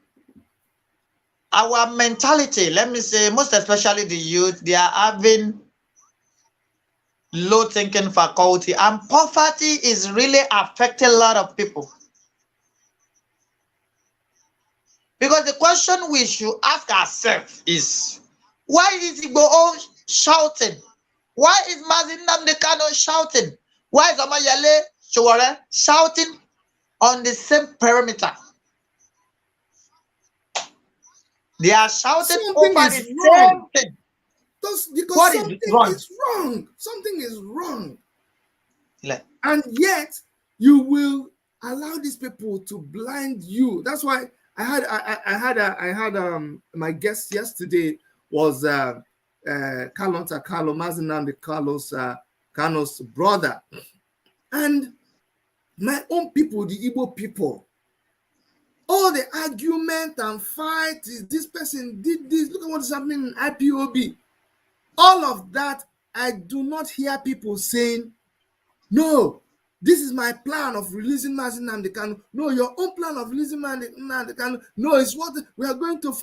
our mentality. Let me say, most especially the youth, they are having low thinking faculty, and poverty is really affecting a lot of people. Because the question we should ask ourselves is, why is Igboho shouting? Why is Nnamdi Kanu shouting? Why is Omiyale Ademola shouting on the same perimeter? They are shouting Something over is the wrong. same thing. Because What something is wrong? is wrong. Something is wrong. Like, And yet you will allow these people to blind you. That's why I had my guest yesterday was Carlos Nnamdi Kanu's brother, and my own people, the Igbo people. All the argument and fight is this person did this. Look at what is happening in IPOB. All of that, I do not hear people saying, no, this is my plan of releasing Nnamdi Kanu. No, your own plan of releasing Nnamdi Kanu. No, it's what we are going to.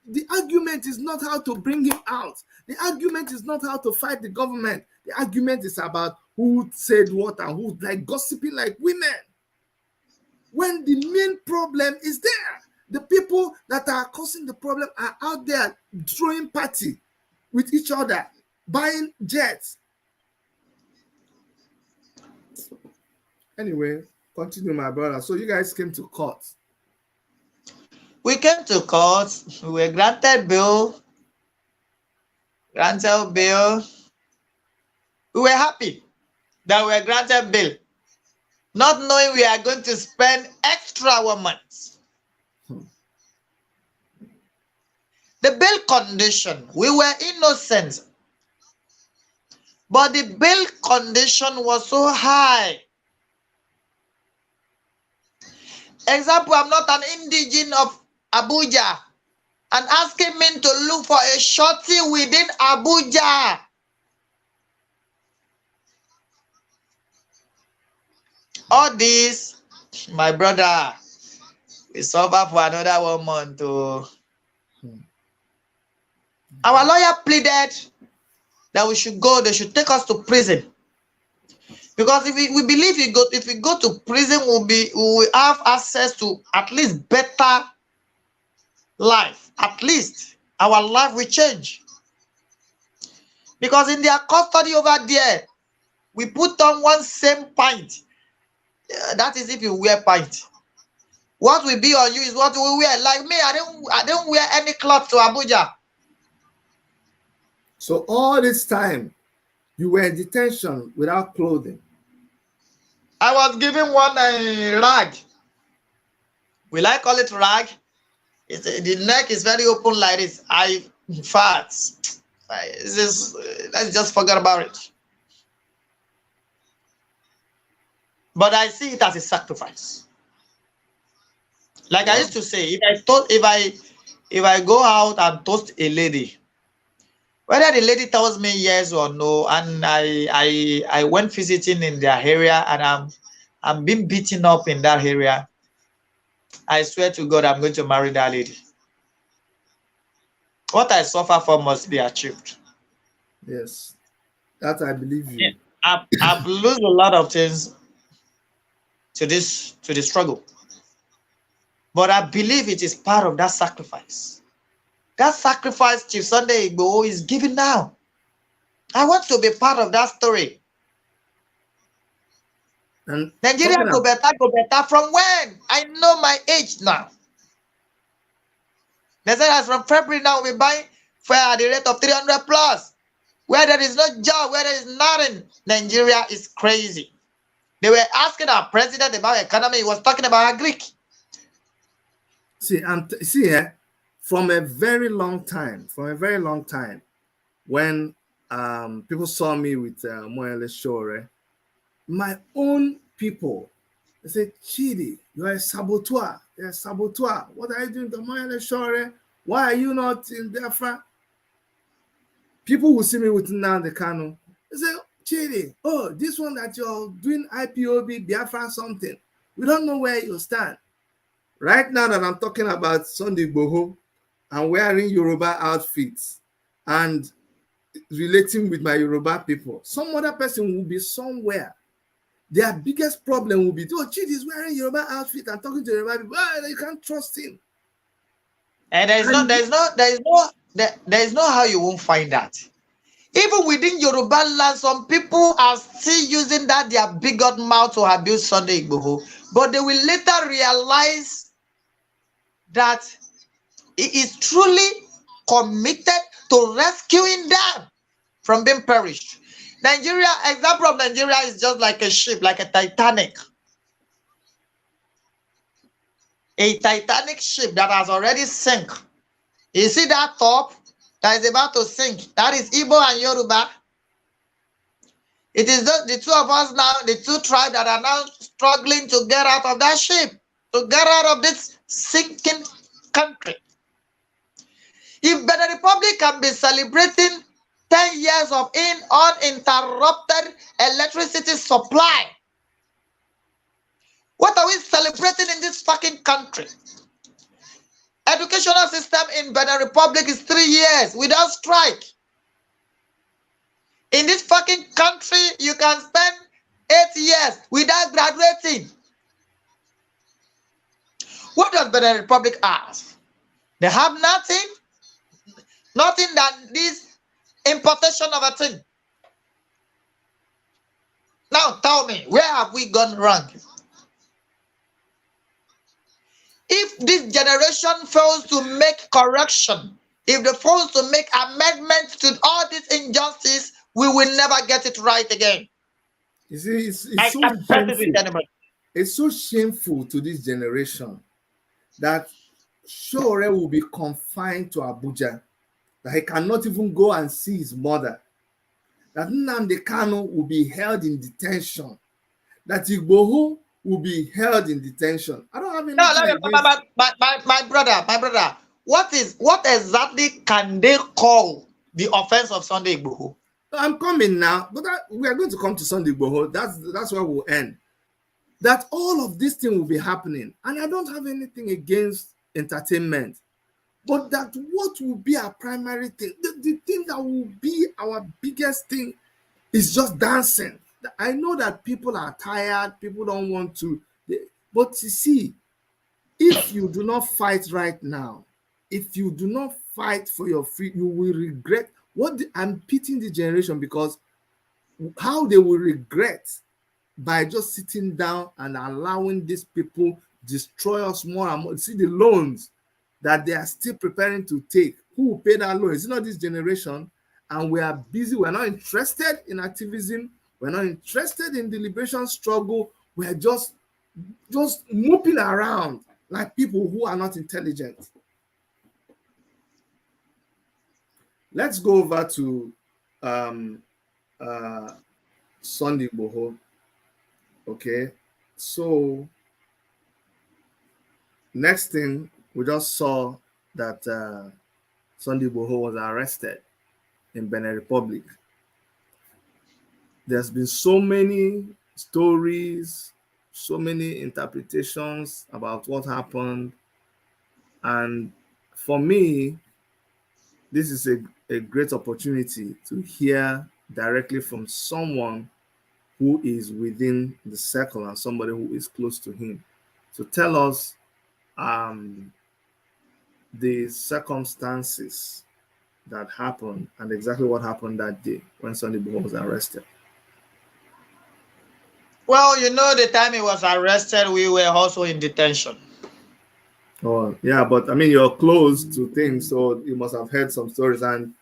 The argument is not how to bring him out. The argument is not how to fight the government. The argument is about who said what and who, like gossiping like women. When the main problem is there, the people that are causing the problem are out there throwing party with each other, buying jets. Anyway, continue, my brother. So you guys came to court. we came to court. We were granted bail. We were happy that we were granted bail, not knowing we are going to spend extra 1 month. The bail condition, we were innocent, but the bail condition was so high. Example, I'm not an indigene of Abuja and asking me to look for a shorty within Abuja. All this, my brother, we suffer for another 1 month. Our lawyer pleaded that we should go, they should take us to prison. Because if we believe if we go to prison, we will have access to at least better life. At least our life will change. Because in their custody over there, we put on one same pint. That is if you wear pint. What will be on you is what we wear. Like me, I don't wear any cloth to Abuja. So all this time, you were in detention without clothing. I was given one rag. Will I call it rag? The neck is very open like this. In fact, let's just forget about it. But I see it as a sacrifice. Like I used to say, if I go out and toast a lady, whether the lady tells me yes or no, and I went visiting in their area and I'm being beaten up in that area, I swear to God I'm going to marry that lady. What I suffer for must be achieved. Yes, that I believe you. I've lost a lot of things to the struggle, but I believe it is part of that sacrifice. That sacrifice Chief Sunday Igboho is giving now. I want to be part of that story. And Nigeria go better from when? I know my age now. They said as from February now we buy fare at the rate of 300 plus. Where there is no job, where there is nothing, Nigeria is crazy. They were asking our president about economy. He was talking about Greek. See, from a very long time, when people saw me with Moyele Shore, my own people, they said, Chidi, you're a saboteur. You're a saboteur. What are you doing to Moyele Shore? Why are you not in Biafra? People will see me with Nnamdi Kanu. They say, Chidi, oh, this one that you're doing IPOB, Biafra something. We don't know where you stand. Right now that I'm talking about Sunday Igboho and wearing Yoruba outfits and relating with my Yoruba people, some other person will be somewhere. Their biggest problem will be, oh, Chidi is wearing Yoruba outfit and talking to Yoruba people. Oh, you can't trust him. And there is no how you won't find that. Even within Yoruba land, some people are still using that their bigot mouth to abuse Sunday Igboho, but they will later realize that he is truly committed to rescuing them from being perished. Nigeria, example of Nigeria is just like a ship, like a Titanic. A Titanic ship that has already sunk. You see that top that is about to sink? That is Igbo and Yoruba. It is just the two of us now, the two tribes that are now struggling to get out of that ship, to get out of this sinking country. If Benin Republic can be celebrating 10 years of uninterrupted electricity supply, what are we celebrating in this fucking country? Educational system in Benin Republic is 3 years without strike. In this fucking country, you can spend 8 years without graduating. What does Benin Republic have? They have nothing. Nothing than this importation of a thing. Now tell me, where have we gone wrong? If this generation fails to make correction, if they fail to make amendments to all this injustice, we will never get it right again. You see, it's so shameful. It's so shameful to this generation that Shore will be confined to Abuja, that he cannot even go and see his mother, that Nnamdi Kanu will be held in detention, that Igboho will be held in detention. I don't have any. My brother, what exactly can they call the offense of Sunday Igboho? I'm coming now, but we are going to come to Sunday Igboho. That's where we'll end. That all of this thing will be happening, and I don't have anything against entertainment, but that what will be our primary thing, the thing that will be our biggest thing, is just dancing. I know that people are tired, people don't want to, but you see, if you do not fight right now, if you do not fight for your freedom, you will regret. I'm pitying the generation, because how they will regret by just sitting down and allowing these people destroy us more and more. See the loans that they are still preparing to take. Who will pay that loan? Is it not this generation? And we are busy. We're not interested in activism. We're not interested in the liberation struggle. We're just moping around like people who are not intelligent. Let's go over to Sunday Igboho. Okay, so next thing, we just saw that Sunday Igboho was arrested in Benin Republic. There's been so many stories, so many interpretations about what happened. And for me, this is a great opportunity to hear directly from someone who is within the circle and somebody who is close to him. So tell us the circumstances that happened and exactly what happened that day when Sunday Igboho was arrested. Well, you know, the time he was arrested, we were also in detention. Oh, yeah, but I mean, you're close to things, so you must have heard some stories. And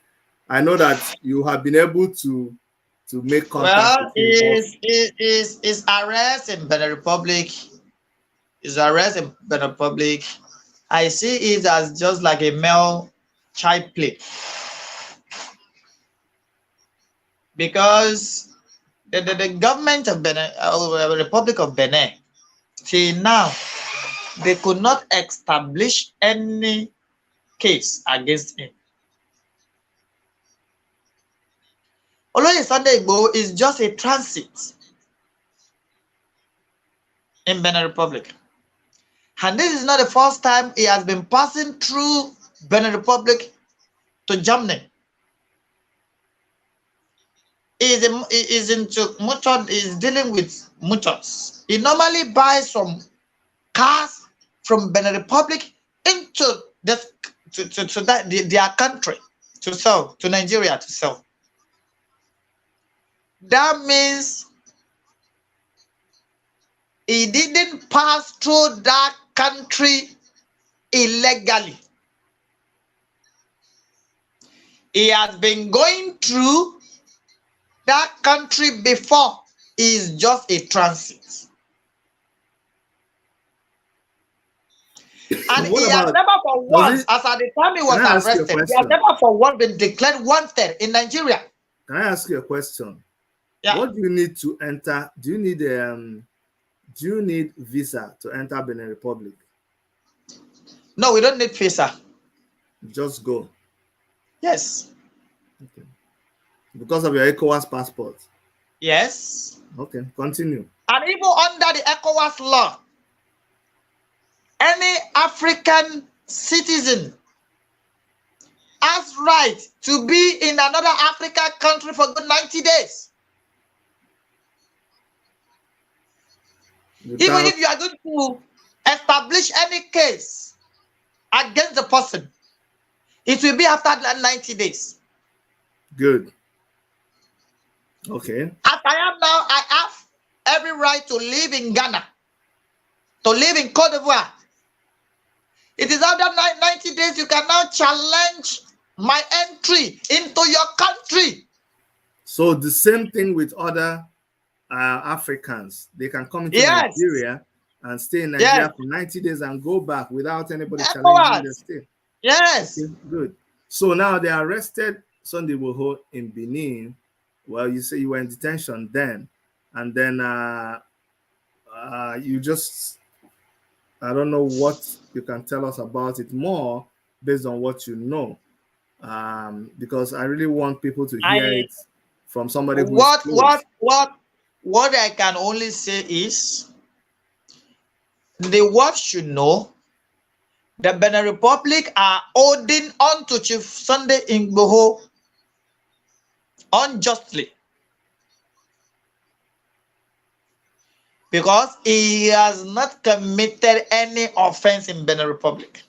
I know that you have been able to make contact with him. His arrest in Benin Republic, I see it as just like a male child play. Because the government of Benin, the Republic of Benin, till now, they could not establish any case against him. Oloye Sunday Igboho is just a transit in Benin Republic. And this is not the first time he has been passing through Benin Republic to Germany. He is into motor, is dealing with motors. He normally buys some cars from Benin Republic into this, their country to sell, to Nigeria to sell. That means he didn't pass through that country illegally. He has been going through that country before. He is just a transit. And he has never for once, as at the time he was arrested, he has never for once been declared wanted in Nigeria. Can I ask you a question? Yeah. What do you need to enter? Do you need visa to enter Benin Republic? No, we don't need visa. Just go. Yes. Okay. Because of your ECOWAS passport? Yes. Okay, continue. And even under the ECOWAS law, any African citizen has right to be in another African country for good 90 days. Even if you are going to establish any case against the person, it will be after that 90 days. Good. Okay. As I am now, I have every right to live in Ghana, to live in Cote d'Ivoire. It is after 90 days you can now challenge my entry into your country. So the same thing with other Africans. They can come into Nigeria and stay in Nigeria for 90 days and go back without anybody challenging their stay. Yes. Okay, good. So now they arrested Sunday Igboho in Benin. Well, you say you were in detention then. And then you just, I don't know what you can tell us about it more based on what you know. Because I really want people to hear it from somebody who what I can only say is the world should know the Benin Republic are holding on to Chief Sunday Igboho unjustly because he has not committed any offense in Benin Republic.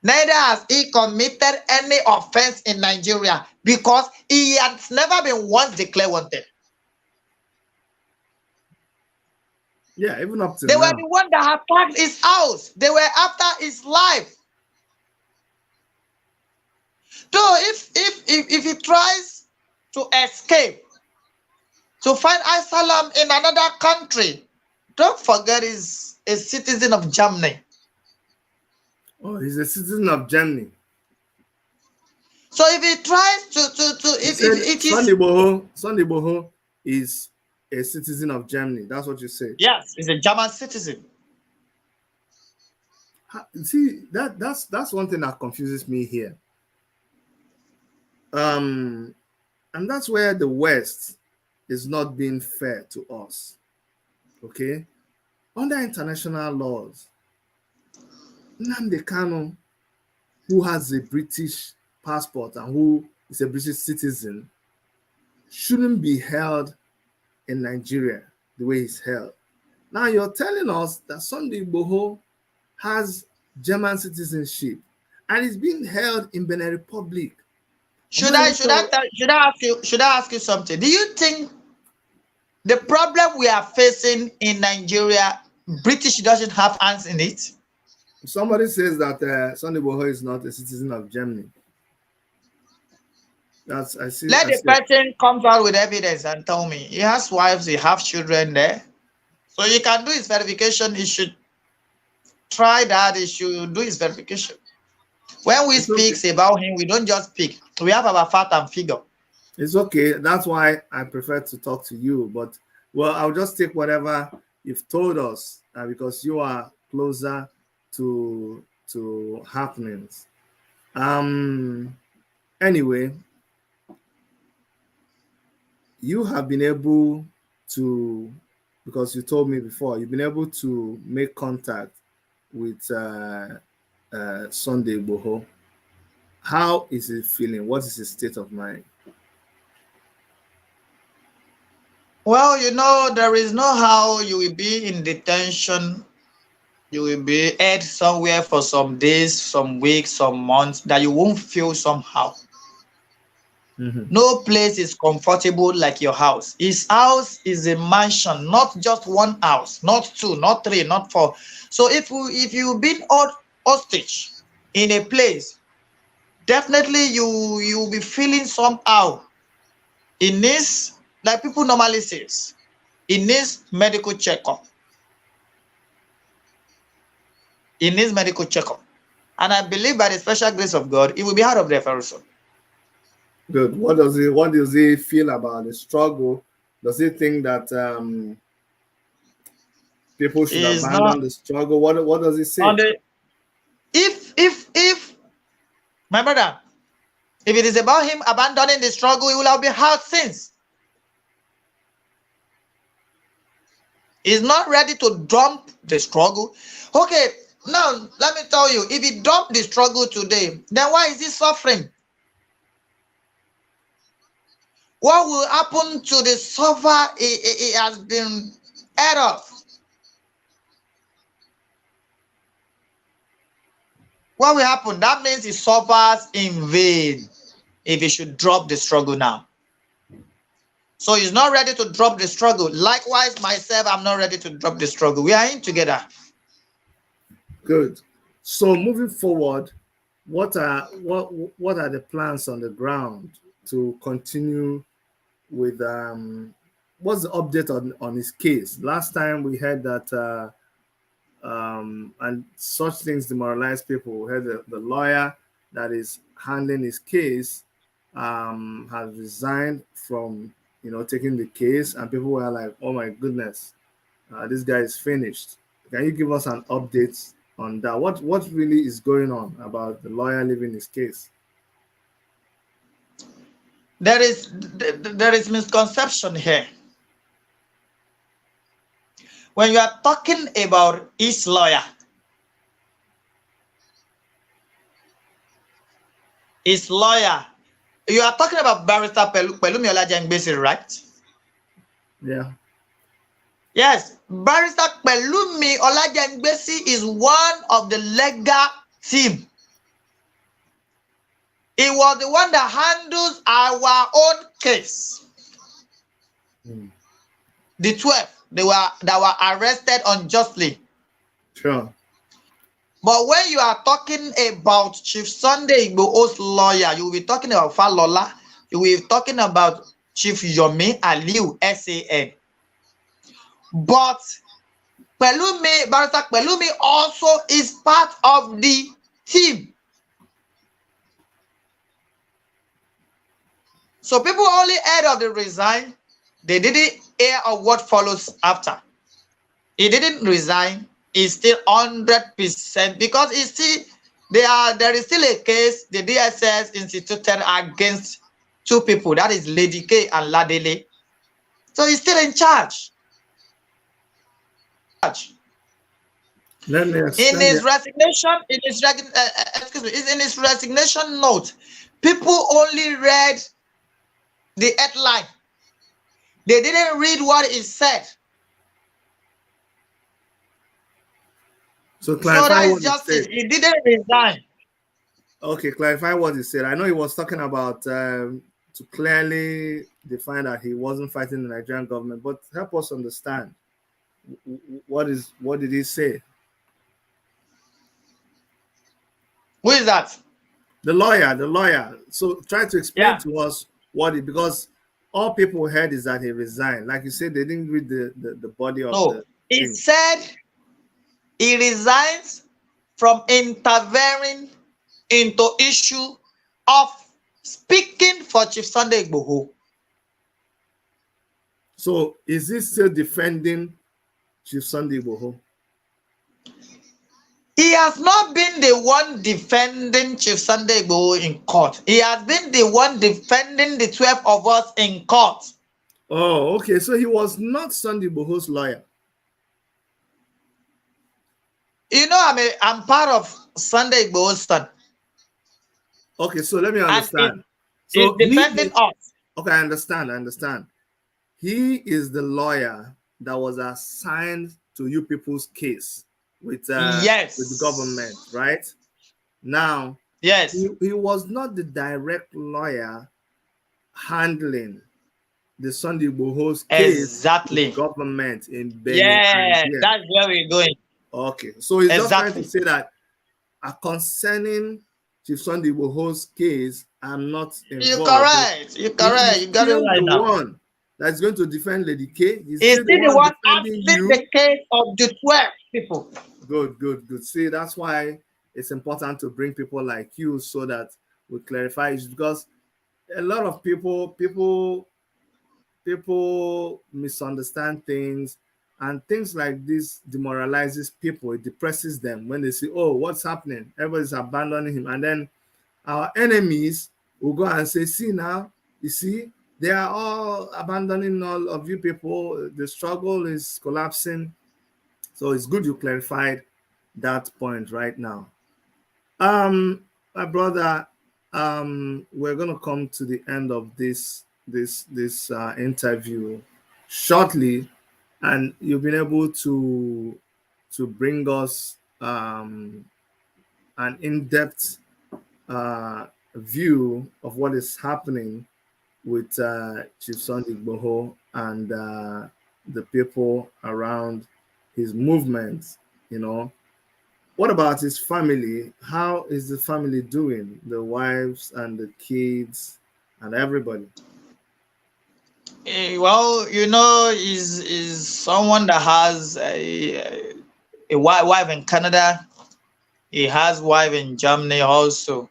Neither has he committed any offense in Nigeria because he has never been once declared wanted. Yeah, even up to they now. were the one that attacked his house. They were after his life. So if he tries to escape, to find asylum in another country, don't forget he's a citizen of Germany. Oh, he's a citizen of Germany. So if he tries Sunday Igboho is a citizen of Germany. That's what you say. Yes, he's a German citizen. See, that's one thing that confuses me here. And that's where the West is not being fair to us. Okay? Under international laws, Nnamdi Kanu, who has a British passport and who is a British citizen, shouldn't be held in Nigeria the way he's held. Now you're telling us that Sunday Igboho has German citizenship and is being held in Benin Republic. Should I ask you something? Do you think the problem we are facing in Nigeria, British doesn't have hands in it? Somebody says that Sunday Igboho is not a citizen of Germany. Let the person come out with evidence and tell me he has wives, he has children there. So he can do his verification. He should try that. He should do his verification. When we speak about him, we don't just speak. We have our fact and figure. It's okay. That's why I prefer to talk to you. But, well, I'll just take whatever you've told us because you are closer to happenings. Anyway, you have been able to, because you told me before, you've been able to make contact with Sunday Igboho. How is he feeling? What is his state of mind? Well, you know, there is no how you will be in detention. You will be held somewhere for some days, some weeks, some months that you won't feel somehow. No place is comfortable like your house. His house is a mansion, not just one house, not two, not three, not four. So if you've been hostage in a place, definitely you'll be feeling somehow. It needs, like people normally says, it needs medical checkup. It needs medical checkup. And I believe by the special grace of God, it will be out of there very soon. Good. What does he feel about the struggle? Does he think that people should abandon the struggle? What does he say? If my brother, if it is about him abandoning the struggle, he will have been out since. He's not ready to dump the struggle. Okay, now let me tell you, if he dumped the struggle today, then why is he suffering? What will happen to the suffer he has been heard of? What will happen? That means he suffers in vain if he should drop the struggle now. So he's not ready to drop the struggle. Likewise, myself, I'm not ready to drop the struggle. We are in together. Good. So moving forward, what are the plans on the ground to continue with what's the update on his case? Last time we heard that and such things demoralize people. We heard the lawyer that is handling his case has resigned from taking the case, and people were like, oh my goodness, this guy is finished. Can you give us an update on that? What really is going on about the lawyer leaving his case? There is misconception here. When you are talking about his lawyer, you are talking about Barrister Omiyale Ademola, right? Yeah. Yes, Barrister Omiyale Ademola is one of the legal team. He was the one that handles our own case. The 12 that were arrested unjustly. Sure. But when you are talking about Chief Sunday Igboho's lawyer, you will be talking about Falola. You will be talking about Chief Omiyale SAN. But Barrister Pelumi also is part of the team. So people only heard of the resign. They didn't hear of what follows after. He didn't resign. He's still 100% because he's still there is still a case the DSS instituted against two people. That is Lady K and Ladele. So he's still in charge. In his resignation, in his resignation note, people only read the headline. They didn't read what it said. So clarify what just he said. He didn't resign. Okay, clarify what he said. I know he was talking about to clearly define that he wasn't fighting the Nigerian government, but help us understand. What did he say? Who is that? The lawyer. So try to explain to us because all people heard is that he resigned. Like you said, they didn't read the body of the he thing. Said he resigns from interfering into issue of speaking for Chief Sunday Igboho. So is he still defending Chief Sunday Igboho? He has not been the one defending Chief Sunday Igboho in court. He has been the one defending the 12 of us in court. Oh, okay. So he was not Sunday Igboho's lawyer. You know, I'm part of Sunday Igboho's son. Okay, so let me And understand. it's So he defending is, us. okay, I understand. He is the lawyer that was assigned to you people's case with the government, Yes. right? Now, Yes. he was not the direct lawyer handling the Sunday Igboho's case with Exactly. government in Benin Yeah, idea. that's where we're going. Okay, so he's just trying to Exactly. say that concerning Chief Sunday Igboho's case, I'm not You're involved, but correct. You're he correct. is You got it still right the now. one that's going to defend Lady K. He's Is still the still the one one defending handling you. the case of the 12 people. Good. See, that's why it's important to bring people like you so that we clarify issues, because a lot of people misunderstand things, and things like this demoralizes people. It depresses them when they see, oh, what's happening? Everybody's abandoning him, and then our enemies will go and say, see now, you see, they are all abandoning all of you people. The struggle is collapsing. So it's good you clarified that point right now. My brother, we're gonna come to the end of this interview shortly, and you've been able to bring us an in-depth view of what is happening with Chief Sunday Igboho and the people around his movement. You know, what about his family? How is the family doing? The wives and the kids and everybody. Well, you know, is someone that has a wife in Canada. He has wife in Germany also.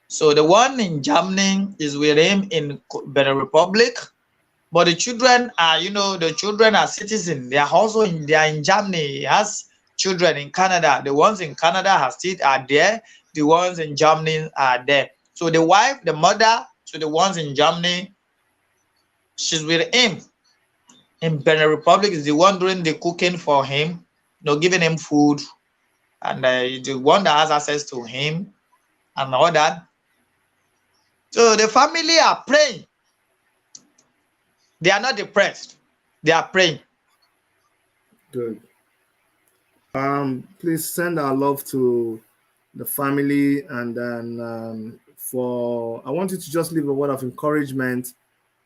So the one in Germany is with him in Benin Republic. But the children are, you know, the children are citizens. They are also they are in Germany. He has children in Canada. The ones in Canada are there. The ones in Germany are there. So the wife, the mother, to the ones in Germany, she's with him. In Benin Republic is the one doing the cooking for him, you know, giving him food, and the one that has access to him and all that. So the family are praying. They are not depressed. They are praying. Good. Please send our love to the family, and then I want you to just leave a word of encouragement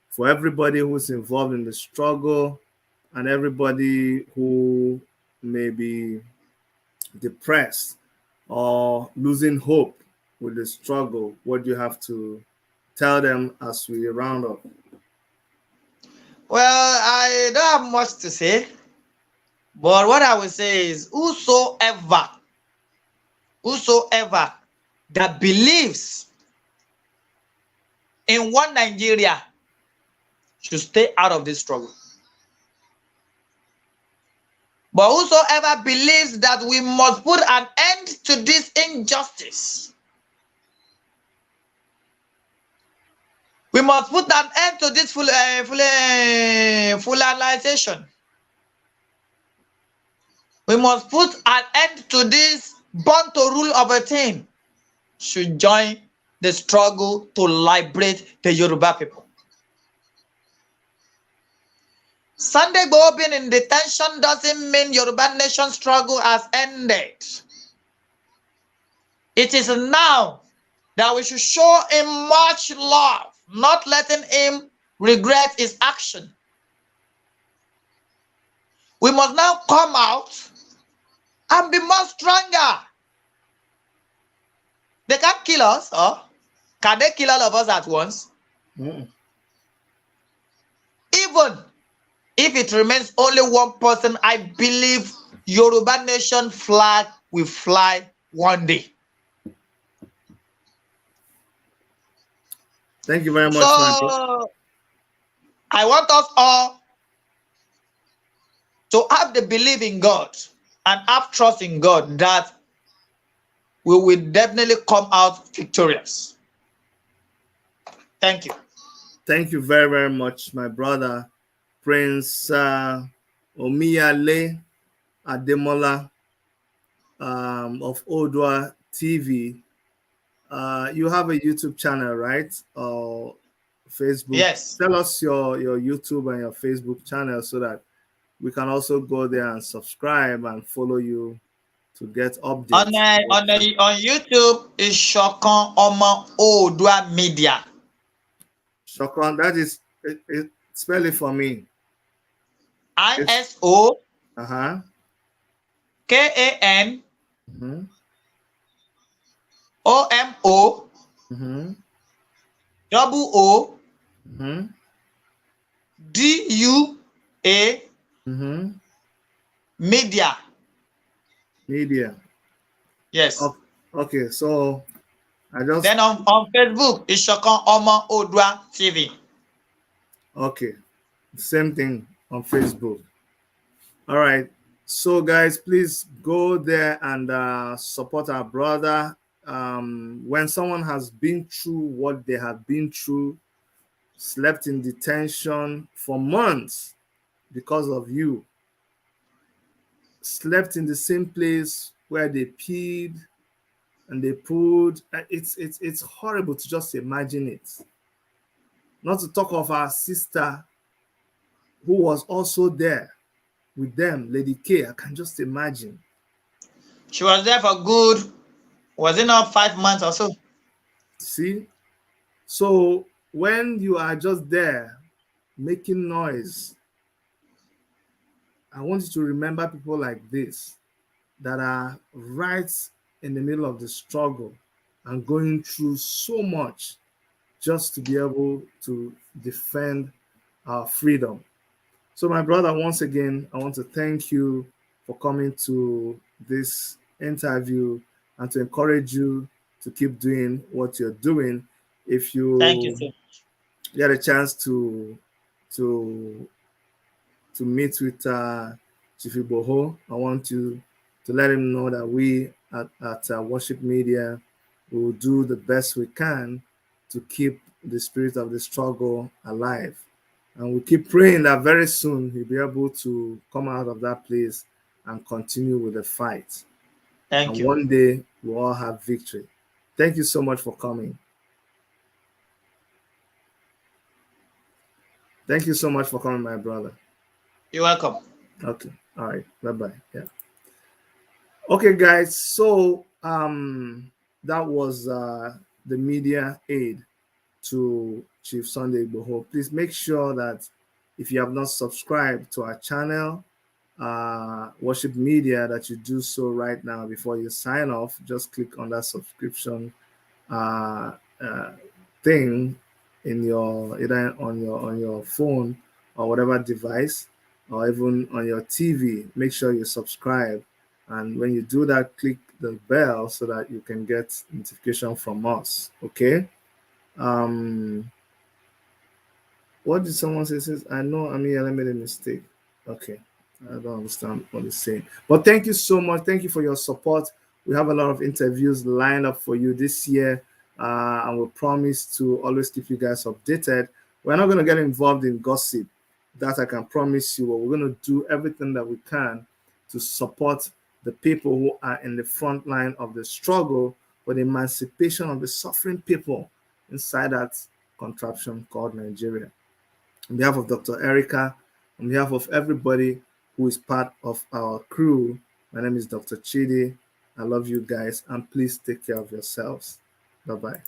for everybody who's involved in the struggle and everybody who may be depressed or losing hope with the struggle. What do you have to tell them as we round up? Well, I don't have much to say, but what I will say is whosoever that believes in one Nigeria should stay out of this struggle. But whosoever believes that we must put an end to this injustice, we must put an end to this fulanization. We must put an end to this born to rule of a thing, should join the struggle to liberate the Yoruba people. Sunday Igboho being in detention doesn't mean Yoruba nation struggle has ended. It is now that we should show him much love, not letting him regret his action. We must now come out and be more stronger. They can't kill us, or can they kill all of us at once? Mm. Even if it remains only one person, I believe Yoruba nation flag will fly one day. Thank you very much, So I want us all to have the belief in God and have trust in God that we will definitely come out victorious. Thank you. Thank you very, very much, my brother. Prince Omiyale Ademola of Odua TV. You have a YouTube channel, right? Or Facebook? Yes. Tell us your YouTube and your Facebook channel so that we can also go there and subscribe and follow you to get updates. On YouTube is Shokan Omo Odua Media. Shokon, that is spell it for me. ISO Uh-huh. KAN Mm-hmm. OMO Mm-hmm. OO Mm-hmm. DUA Mm-hmm. Media. Media. Yes. Okay, so I just Then on Facebook is Shokan Omo Odua TV. okay. Same thing on Facebook. All right. So guys, please go there and support our brother. When someone has been through what they have been through, slept in detention for months because of you, slept in the same place where they peed and they pooed. It's horrible to just imagine it. Not to talk of our sister who was also there with them, Lady K. I can just imagine. She was there for good, was it not 5 months or so? See? So when you are just there making noise, I want you to remember people like this that are right in the middle of the struggle and going through so much just to be able to defend our freedom. So, my brother, once again, I want to thank you for coming to this interview and to encourage you to keep doing what you're doing. If Thank you, you sir. get a chance to meet with Chief Igboho, I want you to let him know that we at Worship Media will do the best we can to keep the spirit of the struggle alive. And we keep praying that very soon he'll be able to come out of that place and continue with the fight. Thank And you. one day we'll all have victory. Thank you so much for coming. Thank you so much for coming, my brother. You're welcome. Okay. All right. Bye-bye. Yeah. Okay, guys. So that was the media aid to Chief Sunday Igboho. Please make sure that if you have not subscribed to our channel, Worship Media, that you do so right now before you sign off. Just click on that subscription thing in your either on your phone or whatever device, or even on your TV. Make sure you subscribe, and when you do that, click the bell so that you can get notification from us. Okay. What did someone say? Says, I know Amiyale made a mistake. Okay. I don't understand what he's saying. But thank you so much. Thank you for your support. We have a lot of interviews lined up for you this year. And we promise to always keep you guys updated. We're not going to get involved in gossip. That I can promise you. But we're going to do everything that we can to support the people who are in the front line of the struggle for the emancipation of the suffering people inside that contraption called Nigeria. On behalf of Dr. Erica, on behalf of everybody who is part of our crew, my name is Dr. Chidi. I love you guys, and please take care of yourselves. Bye-bye.